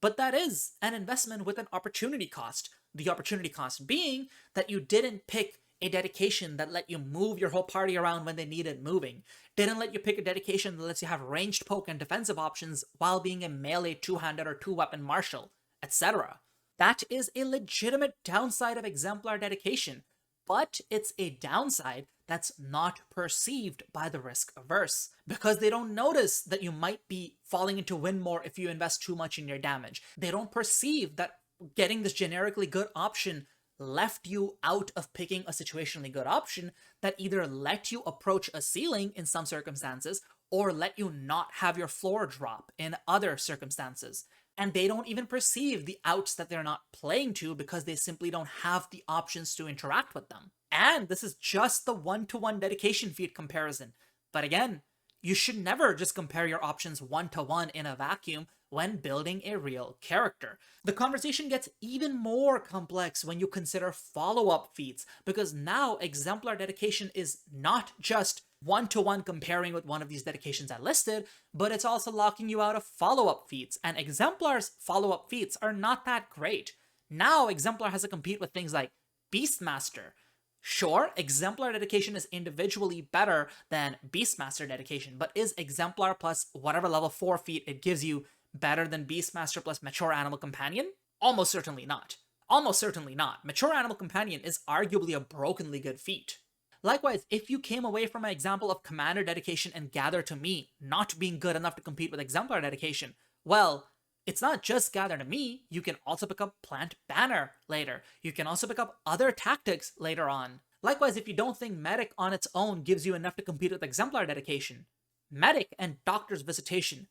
but that is an investment with an opportunity cost. The opportunity cost being that you didn't pick a dedication that let you move your whole party around when they needed moving. Didn't let you pick a dedication that lets you have ranged poke and defensive options while being a melee two-handed or two-weapon martial, etc. That is a legitimate downside of Exemplar dedication, but it's a downside that's not perceived by the Risk-Averse, because they don't notice that you might be falling into Winmore if you invest too much in your damage. They don't perceive that getting this generically good option left you out of picking a situationally good option that either let you approach a ceiling in some circumstances or let you not have your floor drop in other circumstances. And they don't even perceive the outs that they're not playing to because they simply don't have the options to interact with them. And this is just the one-to-one dedication feat comparison. But again, you should never just compare your options one-to-one in a vacuum when building a real character. The conversation gets even more complex when you consider follow-up feats, because now Exemplar dedication is not just one-to-one comparing with one of these dedications I listed, but it's also locking you out of follow-up feats, and Exemplar's follow-up feats are not that great. Now Exemplar has to compete with things like Beastmaster. Sure, Exemplar dedication is individually better than Beastmaster dedication, but is Exemplar plus whatever level 4 feat it gives you better than Beastmaster plus Mature Animal Companion? Almost certainly not. Almost certainly not. Mature Animal Companion is arguably a brokenly good feat. Likewise, if you came away from my example of Commander dedication and Gather to Me not being good enough to compete with Exemplar dedication, well, it's not just Gather to Me, you can also pick up Plant Banner later. You can also pick up other tactics later on. Likewise, if you don't think Medic on its own gives you enough to compete with Exemplar dedication, Medic and Doctor's Visitation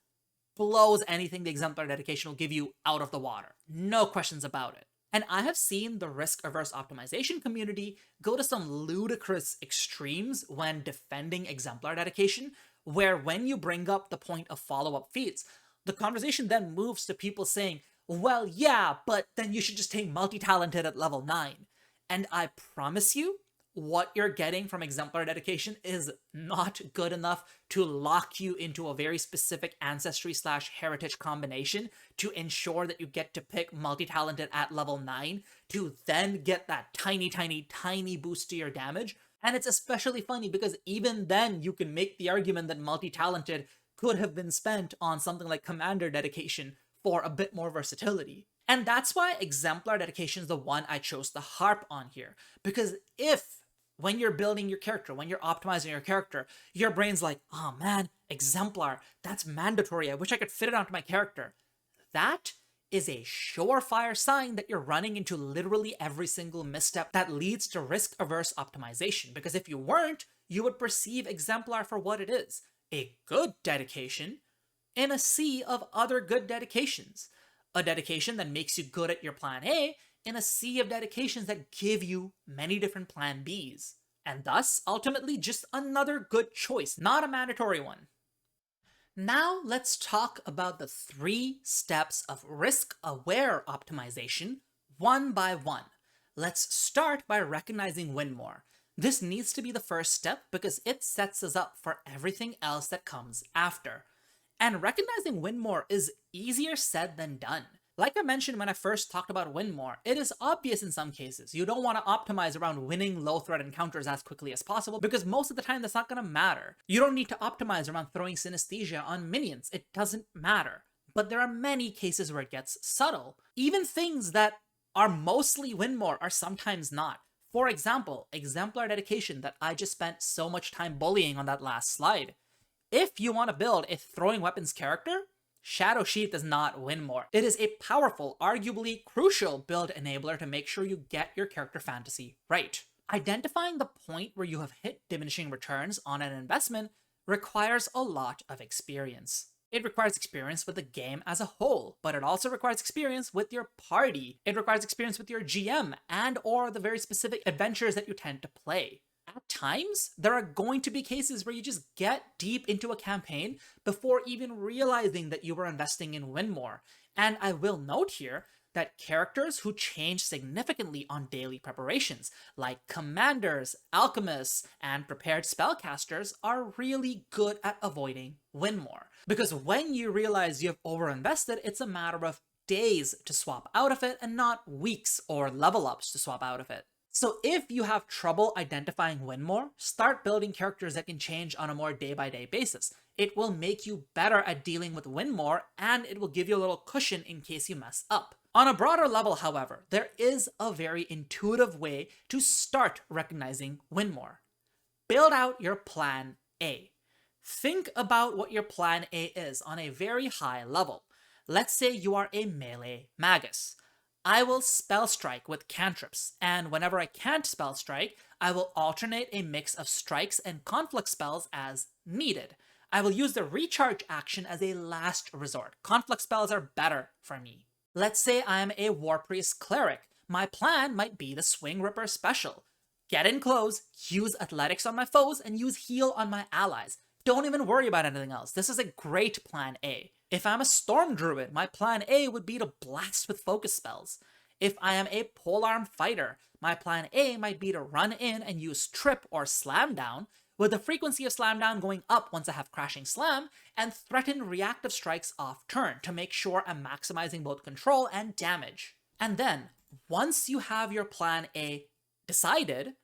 blows anything the Exemplar dedication will give you out of the water. No questions about it. And I have seen the Risk-Averse optimization community go to some ludicrous extremes when defending Exemplar dedication, where when you bring up the point of follow-up feats, the conversation then moves to people saying, well, yeah, but then you should just take multi-talented at level 9. And I promise you, what you're getting from Exemplar dedication is not good enough to lock you into a very specific ancestry/heritage combination to ensure that you get to pick multi-talented at level 9 to then get that tiny boost to your damage. And it's especially funny because even then you can make the argument that multi-talented could have been spent on something like Commander dedication for a bit more versatility. And that's why Exemplar dedication is the one I chose to harp on here. Because if when you're building your character, when you're optimizing your character, your brain's like, oh man, Exemplar, that's mandatory. I wish I could fit it onto my character. That is a surefire sign that you're running into literally every single misstep that leads to risk-averse optimization. Because if you weren't, you would perceive Exemplar for what it is, a good dedication in a sea of other good dedications. A dedication that makes you good at your plan A in a sea of dedications that give you many different plan Bs. And thus, ultimately, just another good choice, not a mandatory one. Now let's talk about the 3 steps of risk-aware optimization, one by one. Let's start by recognizing Winmore. This needs to be the first step because it sets us up for everything else that comes after. And recognizing Winmore is easier said than done. Like I mentioned when I first talked about Winmore, it is obvious in some cases. You don't want to optimize around winning low-threat encounters as quickly as possible because most of the time that's not going to matter. You don't need to optimize around throwing synesthesia on minions. It doesn't matter. But there are many cases where it gets subtle. Even things that are mostly Winmore are sometimes not. For example, Exemplar dedication that I just spent so much time bullying on that last slide. If you want to build a throwing weapons character, Shadow Sheath is not Winmore. It is a powerful, arguably crucial build enabler to make sure you get your character fantasy right. Identifying the point where you have hit diminishing returns on an investment requires a lot of experience. It requires experience with the game as a whole, but it also requires experience with your party. It requires experience with your GM and or the very specific adventures that you tend to play. At times, there are going to be cases where you just get deep into a campaign before even realizing that you were investing in Winmore. And I will note here that characters who change significantly on daily preparations, like commanders, alchemists, and prepared spellcasters, are really good at avoiding Winmore. Because when you realize you have overinvested, it's a matter of days to swap out of it and not weeks or level ups to swap out of it. So if you have trouble identifying Winmore, start building characters that can change on a more day-by-day basis. It will make you better at dealing with Winmore, and it will give you a little cushion in case you mess up. On a broader level, however, there is a very intuitive way to start recognizing Winmore. Build out your plan A. Think about what your plan A is on a very high level. Let's say you are a melee magus. I will spell strike with cantrips, and whenever I can't spell strike, I will alternate a mix of strikes and conflict spells as needed. I will use the recharge action as a last resort. Conflict spells are better for me. Let's say I am a War Priest Cleric. My plan might be the Swing Ripper special. Get in close, use athletics on my foes, and use heal on my allies. Don't even worry about anything else. This is a great plan A. If I'm a Storm Druid, my plan A would be to blast with focus spells. If I am a Polearm Fighter, my plan A might be to run in and use Trip or Slam Down, with the frequency of Slam Down going up once I have Crashing Slam, and threaten reactive strikes off turn to make sure I'm maximizing both control and damage. And then, once you have your plan A decided,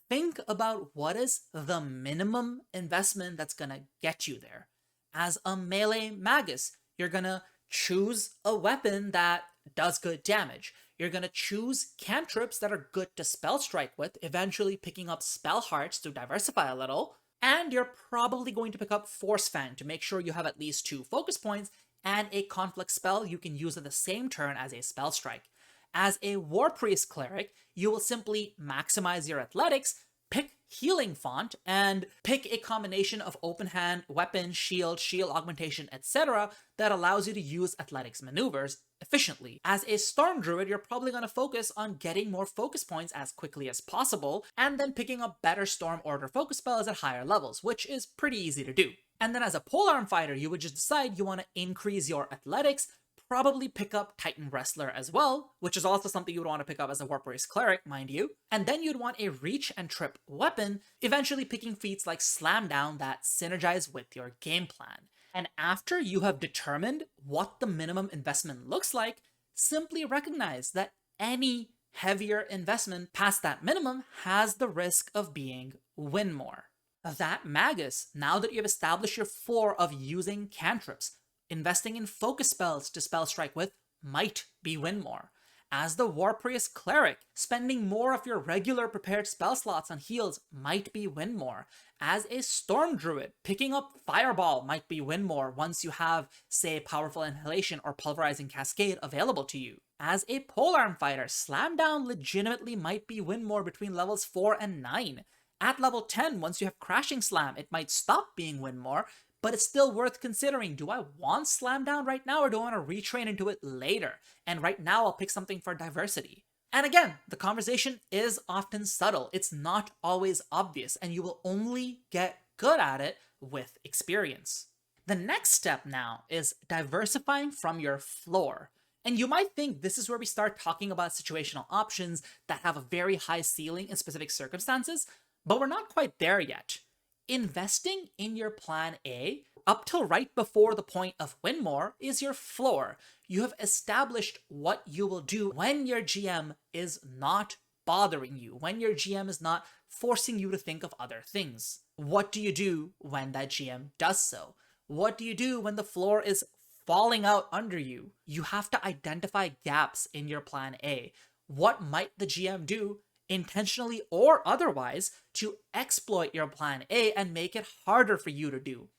think about what is the minimum investment that's gonna get you there. As a melee magus, you're gonna choose a weapon that does good damage. You're gonna choose cantrips that are good to spell strike with, eventually picking up spell hearts to diversify a little. And you're probably going to pick up Force Fan to make sure you have at least 2 focus points and a conflict spell you can use at the same turn as a spell strike. As a War Priest Cleric, you will simply maximize your athletics, pick Healing Font, and pick a combination of open hand, weapon, shield augmentation, etc. that allows you to use athletics maneuvers efficiently. As a Storm Druid, you're probably going to focus on getting more focus points as quickly as possible, and then picking up better Storm Order focus spells at higher levels, which is pretty easy to do. And then as a Polearm Fighter, you would just decide you want to increase your athletics, probably pick up Titan Wrestler as well, which is also something you would want to pick up as a War Priest Cleric, mind you. And then you'd want a reach and trip weapon, eventually picking feats like Slam Down that synergize with your game plan. And after you have determined what the minimum investment looks like, simply recognize that any heavier investment past that minimum has the risk of being Winmore. That magus, now that you've established your floor of using cantrips, investing in focus spells to spell strike with might be Winmore. As the War Priest Cleric, spending more of your regular prepared spell slots on heals might be Winmore. As a Storm Druid, picking up Fireball might be Winmore once you have, say, Powerful Inhalation or Pulverizing Cascade available to you. As a Polearm Fighter, Slam Down legitimately might be Winmore between levels 4 and 9. At level 10, once you have Crashing Slam, it might stop being Winmore, but it's still worth considering. Do I want Slam Down right now, or do I want to retrain into it later? And right now, I'll pick something for diversity. And again, the conversation is often subtle. It's not always obvious, and you will only get good at it with experience. The next step now is diversifying from your floor. And you might think this is where we start talking about situational options that have a very high ceiling in specific circumstances, but we're not quite there yet. Investing in your plan A up till right before the point of Winmore is your floor. You have established what you will do when your GM is not bothering you, when your GM is not forcing you to think of other things. What do you do when that GM does so? What do you do when the floor is falling out under you? You have to identify gaps in your plan A. What might the GM do, intentionally or otherwise, to exploit your plan A and make it harder for you to do?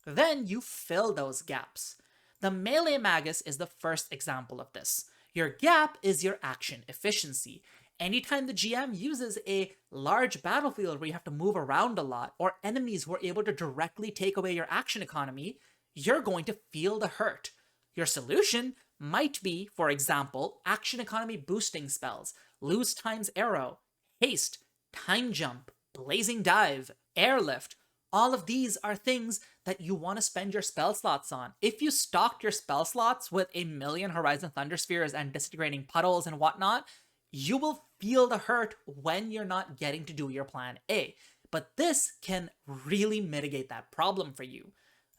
Then you fill those gaps. The melee magus is the first example of this. Your gap is your action efficiency. Anytime the GM uses a large battlefield where you have to move around a lot, or enemies who are able to directly take away your action economy, you're going to feel the hurt. Your solution might be, for example, action economy boosting spells, lose times arrow, haste, time jump, blazing dive, airlift. All of these are things that you want to spend your spell slots on. If you stocked your spell slots with a million Horizon Thunder Spheres and disintegrating puddles and whatnot, you will feel the hurt when you're not getting to do your plan A. But this can really mitigate that problem for you.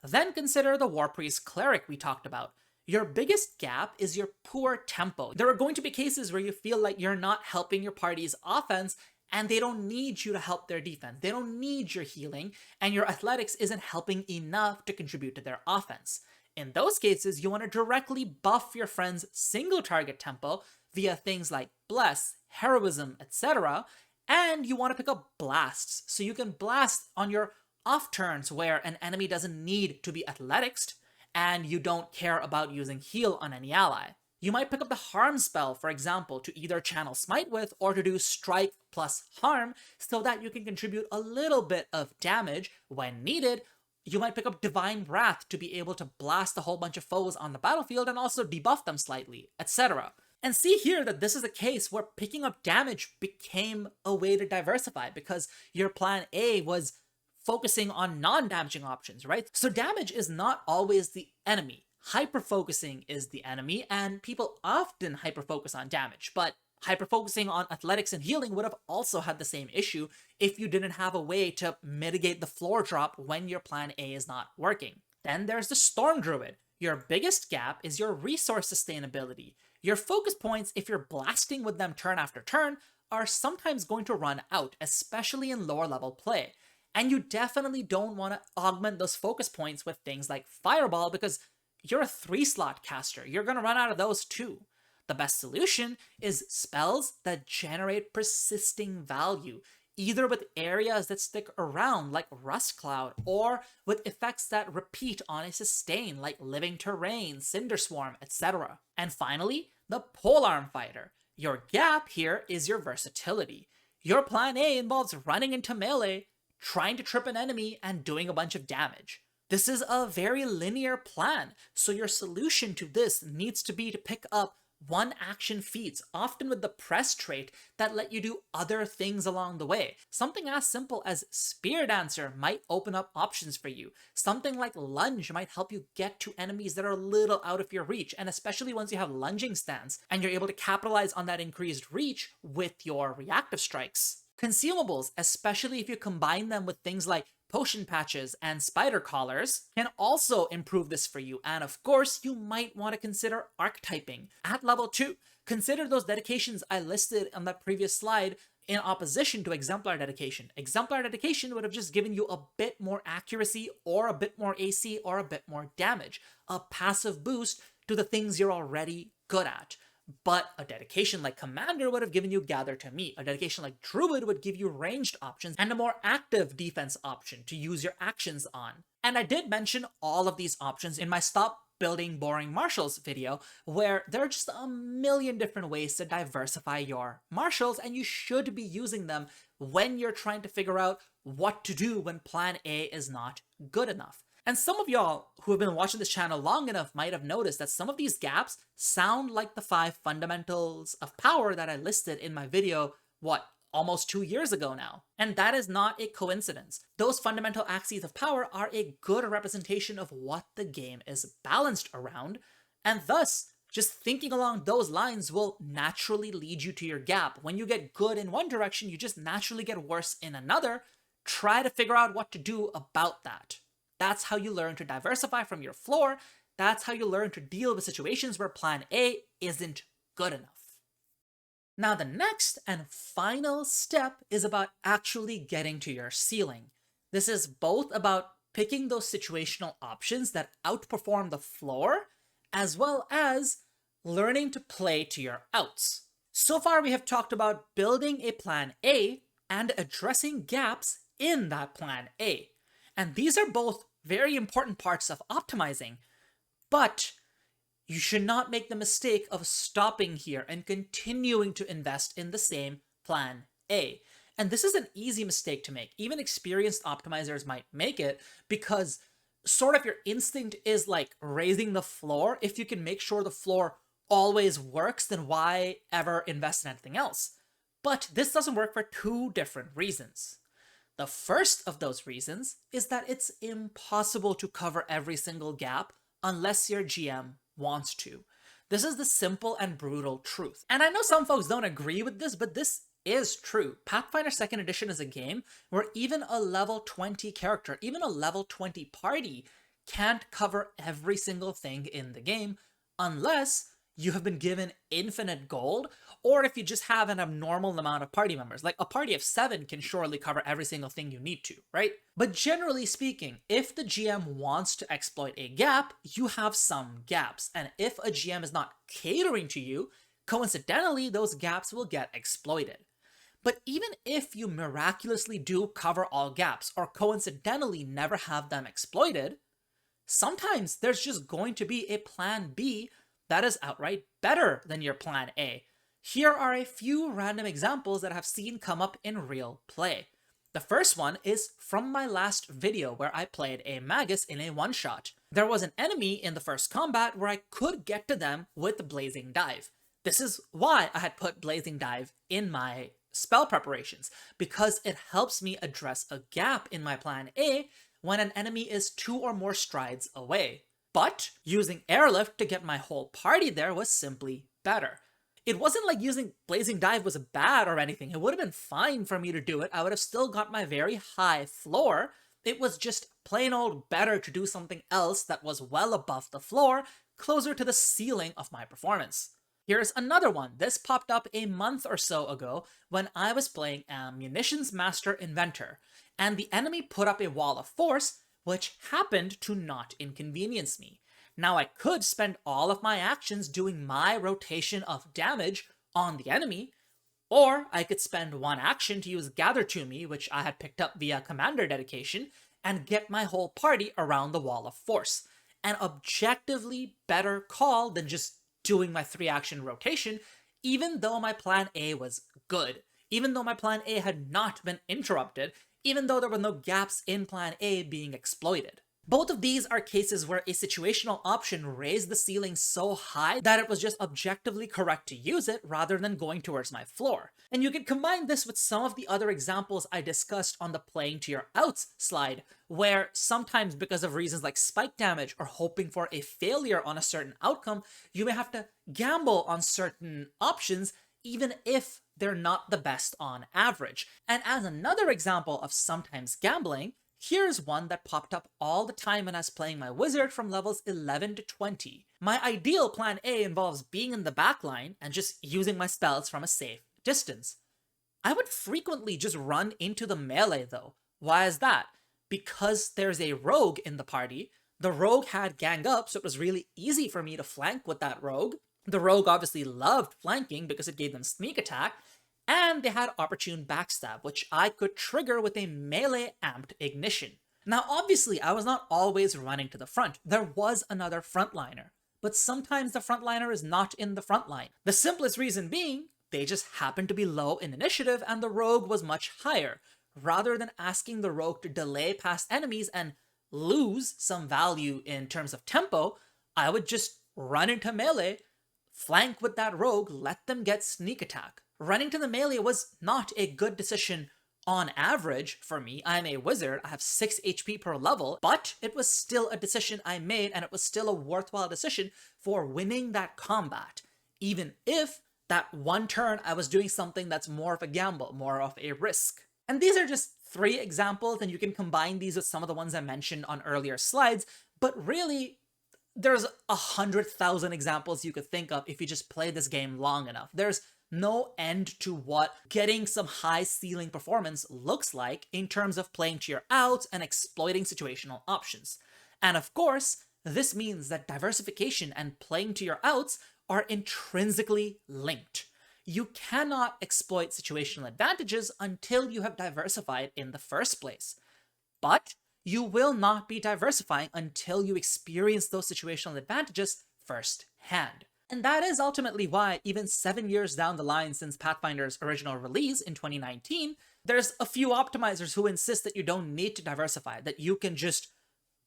Then consider the War Priest Cleric we talked about. Your biggest gap is your poor tempo. There are going to be cases where you feel like you're not helping your party's offense and they don't need you to help their defense. They don't need your healing, and your athletics isn't helping enough to contribute to their offense. In those cases, you want to directly buff your friend's single target tempo via things like Bless, Heroism, etc., and you want to pick up blasts, so you can blast on your off turns where an enemy doesn't need to be athleticsed, and you don't care about using heal on any ally. You might pick up the harm spell, for example, to either channel smite with or to do strike plus harm so that you can contribute a little bit of damage when needed. You might pick up Divine Wrath to be able to blast a whole bunch of foes on the battlefield and also debuff them slightly, etc. And see here that this is a case where picking up damage became a way to diversify because your plan A was focusing on non-damaging options, right? So damage is not always the enemy. Hyper-focusing is the enemy, and people often hyper-focus on damage, but hyper-focusing on athletics and healing would have also had the same issue if you didn't have a way to mitigate the floor drop when your plan A is not working. Then there's the Storm Druid. Your biggest gap is your resource sustainability. Your focus points, if you're blasting with them turn after turn, are sometimes going to run out, especially in lower level play. And you definitely don't want to augment those focus points with things like Fireball because you're a 3-slot caster. You're going to run out of those too. The best solution is spells that generate persisting value, either with areas that stick around like Rust Cloud, or with effects that repeat on a sustain like Living Terrain, Cinder Swarm, etc. And finally, the Polearm Fighter. Your gap here is your versatility. Your plan A involves running into melee, trying to trip an enemy, and doing a bunch of damage. This is a very linear plan, so your solution to this needs to be to pick up one-action feats, often with the press trait, that let you do other things along the way. Something as simple as Spear Dancer might open up options for you. Something like Lunge might help you get to enemies that are a little out of your reach, and especially once you have lunging stance, and you're able to capitalize on that increased reach with your reactive strikes. Consumables, especially if you combine them with things like potion patches and spider collars, can also improve this for you. And of course, you might want to consider archetyping. At level 2, consider those dedications I listed on that previous slide in opposition to Exemplar dedication. Exemplar dedication would have just given you a bit more accuracy or a bit more AC or a bit more damage, a passive boost to the things you're already good at. But a dedication like Commander would have given you Gather to Meet. A dedication like Druid would give you ranged options and a more active defense option to use your actions on. And I did mention all of these options in my Stop Building Boring Marshals video, where there are just a million different ways to diversify your marshals, and you should be using them when you're trying to figure out what to do when plan A is not good enough. And some of y'all who have been watching this channel long enough might have noticed that some of these gaps sound like the 5 fundamentals of power that I listed in my video, almost 2 years ago now. And that is not a coincidence. Those fundamental axes of power are a good representation of what the game is balanced around, and thus, just thinking along those lines will naturally lead you to your gap. When you get good in one direction, you just naturally get worse in another. Try to figure out what to do about that. That's how you learn to diversify from your floor. That's how you learn to deal with situations where plan A isn't good enough. Now, the next and final step is about actually getting to your ceiling. This is both about picking those situational options that outperform the floor, as well as learning to play to your outs. So far, we have talked about building a plan A and addressing gaps in that plan A. And these are both very important parts of optimizing, but you should not make the mistake of stopping here and continuing to invest in the same plan A. And this is an easy mistake to make. Even experienced optimizers might make it because sort of your instinct is like raising the floor. If you can make sure the floor always works, then why ever invest in anything else? But this doesn't work for two different reasons. The first of those reasons is that it's impossible to cover every single gap unless your GM wants to. This is the simple and brutal truth. And I know some folks don't agree with this, but this is true. Pathfinder 2nd Edition is a game where even a level 20 character, even a level 20 party, can't cover every single thing in the game unless you have been given infinite gold, or if you just have an abnormal amount of party members. Like a party of 7 can surely cover every single thing you need to, right? But generally speaking, if the GM wants to exploit a gap, you have some gaps. And if a GM is not catering to you, coincidentally, those gaps will get exploited. But even if you miraculously do cover all gaps, or coincidentally never have them exploited, sometimes there's just going to be a plan B that is outright better than your plan A. Here are a few random examples that I've seen come up in real play. The first one is from my last video where I played a Magus in a one-shot. There was an enemy in the first combat where I could get to them with Blazing Dive. This is why I had put Blazing Dive in my spell preparations, because it helps me address a gap in my plan A when an enemy is 2 or more strides away. But using airlift to get my whole party there was simply better. It wasn't like using Blazing Dive was bad or anything. It would have been fine for me to do it. I would have still got my very high floor. It was just plain old better to do something else that was well above the floor, closer to the ceiling of my performance. Here's another one. This popped up a month or so ago when I was playing a Munitions Master Inventor, and the enemy put up a wall of force which happened to not inconvenience me. Now I could spend all of my actions doing my rotation of damage on the enemy, or I could spend one action to use Gather to Me, which I had picked up via Commander dedication, and get my whole party around the wall of force. An objectively better call than just doing my 3-action rotation, even though my plan A was good, even though my plan A had not been interrupted, even though there were no gaps in plan A being exploited. Both of these are cases where a situational option raised the ceiling so high that it was just objectively correct to use it rather than going towards my floor. And you can combine this with some of the other examples I discussed on the playing to your outs slide, where sometimes because of reasons like spike damage or hoping for a failure on a certain outcome, you may have to gamble on certain options even if they're not the best on average. And as another example of sometimes gambling, here's one that popped up all the time when I was playing my wizard from levels 11 to 20. My ideal plan A involves being in the backline and just using my spells from a safe distance. I would frequently just run into the melee though. Why is that? Because there's a rogue in the party. The rogue had gang up, so it was really easy for me to flank with that rogue. The rogue obviously loved flanking because it gave them sneak attack, and they had opportune backstab, which I could trigger with a melee amped ignition. Now obviously I was not always running to the front. There was another frontliner, but sometimes the frontliner is not in the front line. The simplest reason being, they just happened to be low in initiative and the rogue was much higher. Rather than asking the rogue to delay past enemies and lose some value in terms of tempo, I would just run into melee, flank with that rogue, let them get sneak attack. Running to the melee was not a good decision on average for me. I'm a wizard, I have 6 HP per level, but it was still a decision I made and it was still a worthwhile decision for winning that combat. Even if that one turn I was doing something that's more of a gamble, more of a risk. And these are just 3 examples, and you can combine these with some of the ones I mentioned on earlier slides, but really, there's 100,000 examples you could think of if you just play this game long enough. There's no end to what getting some high ceiling performance looks like in terms of playing to your outs and exploiting situational options. And of course, this means that diversification and playing to your outs are intrinsically linked. You cannot exploit situational advantages until you have diversified in the first place. But you will not be diversifying until you experience those situational advantages firsthand. hand. And that is ultimately why, even 7 years down the line since Pathfinder's original release in 2019, there's a few optimizers who insist that you don't need to diversify, that you can just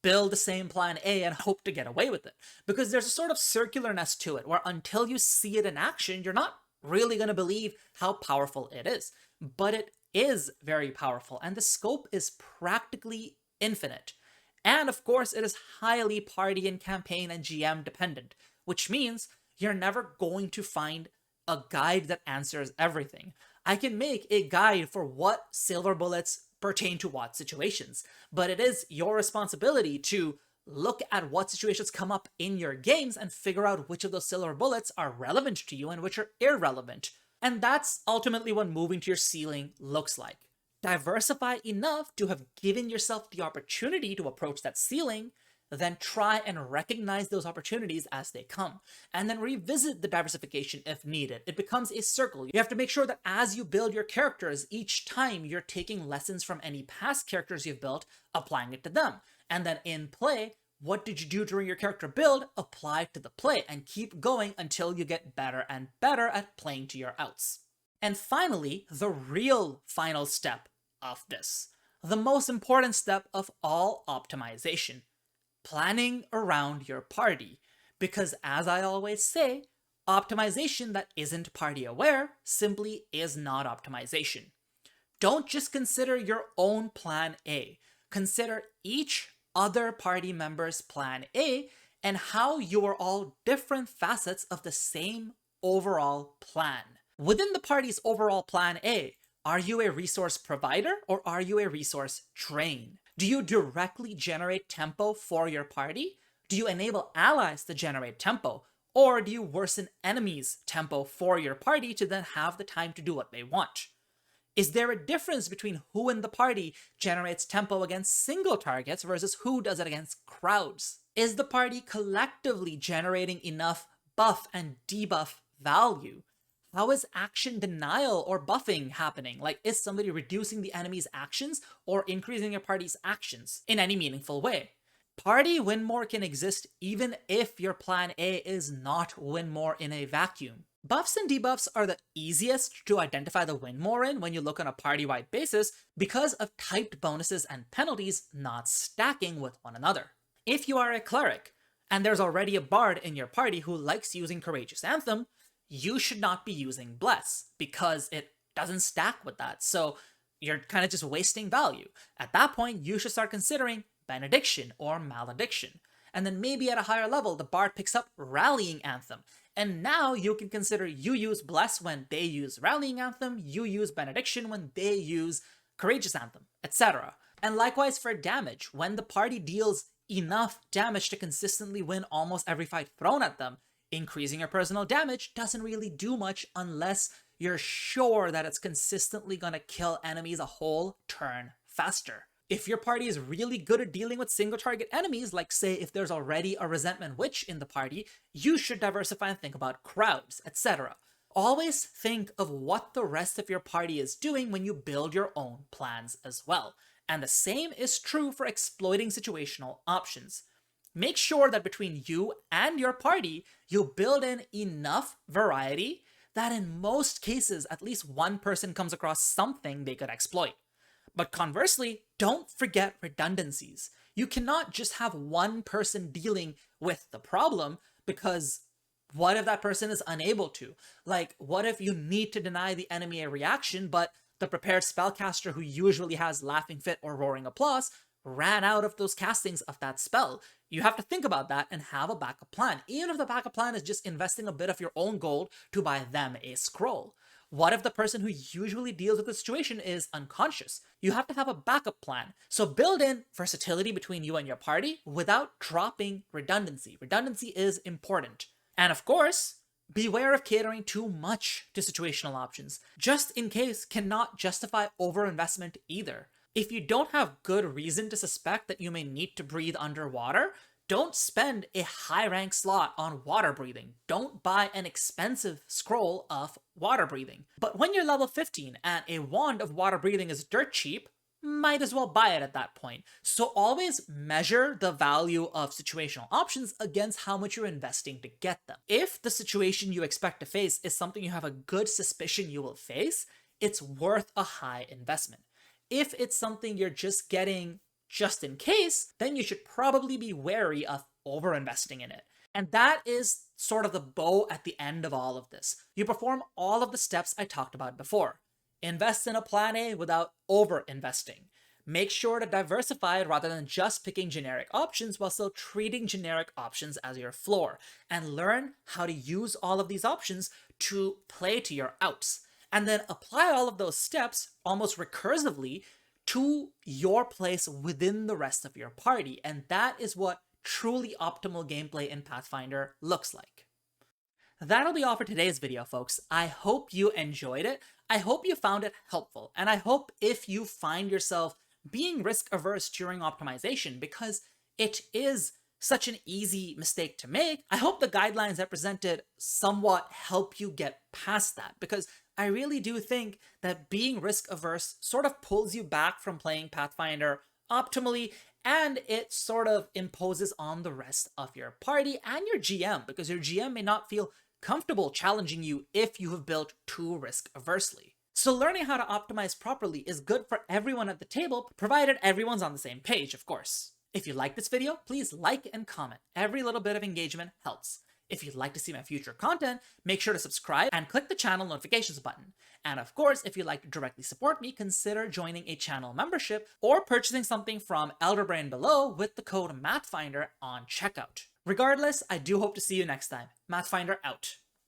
build the same plan A and hope to get away with it. Because there's a sort of circularness to it, where until you see it in action, you're not really going to believe how powerful it is. But it is very powerful, and the scope is practically infinite. And of course, it is highly party and campaign and GM dependent, which means you're never going to find a guide that answers everything. I can make a guide for what silver bullets pertain to what situations, but it is your responsibility to look at what situations come up in your games and figure out which of those silver bullets are relevant to you and which are irrelevant. And that's ultimately what moving to your ceiling looks like. Diversify enough to have given yourself the opportunity to approach that ceiling, then try and recognize those opportunities as they come, and then revisit the diversification if needed. It becomes a circle. You have to make sure that as you build your characters, each time you're taking lessons from any past characters you've built, applying it to them. And then in play, what did you do during your character build? Apply it to the play, and keep going until you get better and better at playing to your outs. And finally, the real final step of this, the most important step of all optimization: planning around your party. Because as I always say, optimization that isn't party aware simply is not optimization. Don't just consider your own plan A. Consider each other party member's plan A and how you are all different facets of the same overall plan. Within the party's overall plan A, are you a resource provider or are you a resource drain? Do you directly generate tempo for your party? Do you enable allies to generate tempo? Or do you worsen enemies' tempo for your party to then have the time to do what they want? Is there a difference between who in the party generates tempo against single targets versus who does it against crowds? Is the party collectively generating enough buff and debuff value? How is action denial or buffing happening? Like, is somebody reducing the enemy's actions or increasing your party's actions in any meaningful way? Party Winmore can exist even if your plan A is not Winmore in a vacuum. Buffs and debuffs are the easiest to identify the Winmore in when you look on a party-wide basis because of typed bonuses and penalties not stacking with one another. If you are a cleric, and there's already a bard in your party who likes using Courageous Anthem, you should not be using Bless because it doesn't stack with that, so you're kind of just wasting value. At that point, you should start considering Benediction or Malediction. And then maybe at a higher level, the bard picks up Rallying Anthem. And now you can consider you use Bless when they use Rallying Anthem, you use Benediction when they use Courageous Anthem, etc. And likewise for damage, when the party deals enough damage to consistently win almost every fight thrown at them, increasing your personal damage doesn't really do much unless you're sure that it's consistently gonna kill enemies a whole turn faster. If your party is really good at dealing with single target enemies, like say if there's already a Resentment Witch in the party, you should diversify and think about crowds, etc. Always think of what the rest of your party is doing when you build your own plans as well. And the same is true for exploiting situational options. Make sure that between you and your party, you build in enough variety that in most cases, at least one person comes across something they could exploit. But conversely, don't forget redundancies. You cannot just have one person dealing with the problem, because what if that person is unable to? Like, what if you need to deny the enemy a reaction, but the prepared spellcaster who usually has Laughing Fit or Roaring Applause ran out of those castings of that spell? You have to think about that and have a backup plan, even if the backup plan is just investing a bit of your own gold to buy them a scroll. What if the person who usually deals with the situation is unconscious? You have to have a backup plan. So build in versatility between you and your party without dropping redundancy. Redundancy is important. And of course, beware of catering too much to situational options. Just in case cannot justify overinvestment either. If you don't have good reason to suspect that you may need to breathe underwater, don't spend a high rank slot on water breathing. Don't buy an expensive scroll of water breathing. But when you're level 15 and a wand of water breathing is dirt cheap, might as well buy it at that point. So always measure the value of situational options against how much you're investing to get them. If the situation you expect to face is something you have a good suspicion you will face, it's worth a high investment. If it's something you're just getting just in case, then you should probably be wary of over-investing in it. And that is sort of the bow at the end of all of this. You perform all of the steps I talked about before. Invest in a plan A without over-investing. Make sure to diversify rather than just picking generic options while still treating generic options as your floor. And learn how to use all of these options to play to your outs. And then apply all of those steps almost recursively to your place within the rest of your party. And that is what truly optimal gameplay in Pathfinder looks like. That'll be all for today's video, folks. I hope you enjoyed it. I hope you found it helpful. And I hope if you find yourself being risk averse during optimization, because it is such an easy mistake to make, I hope the guidelines I presented somewhat help you get past that, because I really do think that being risk averse sort of pulls you back from playing Pathfinder optimally, and it sort of imposes on the rest of your party and your GM, because your GM may not feel comfortable challenging you if you have built too risk aversely. So learning how to optimize properly is good for everyone at the table, provided everyone's on the same page, of course. If you like this video, please like and comment. Every little bit of engagement helps. If you'd like to see my future content, make sure to subscribe and click the channel notifications button. And of course, if you'd like to directly support me, consider joining a channel membership or purchasing something from Elderbrain below with the code Mathfinder on checkout. Regardless, I do hope to see you next time. Mathfinder out.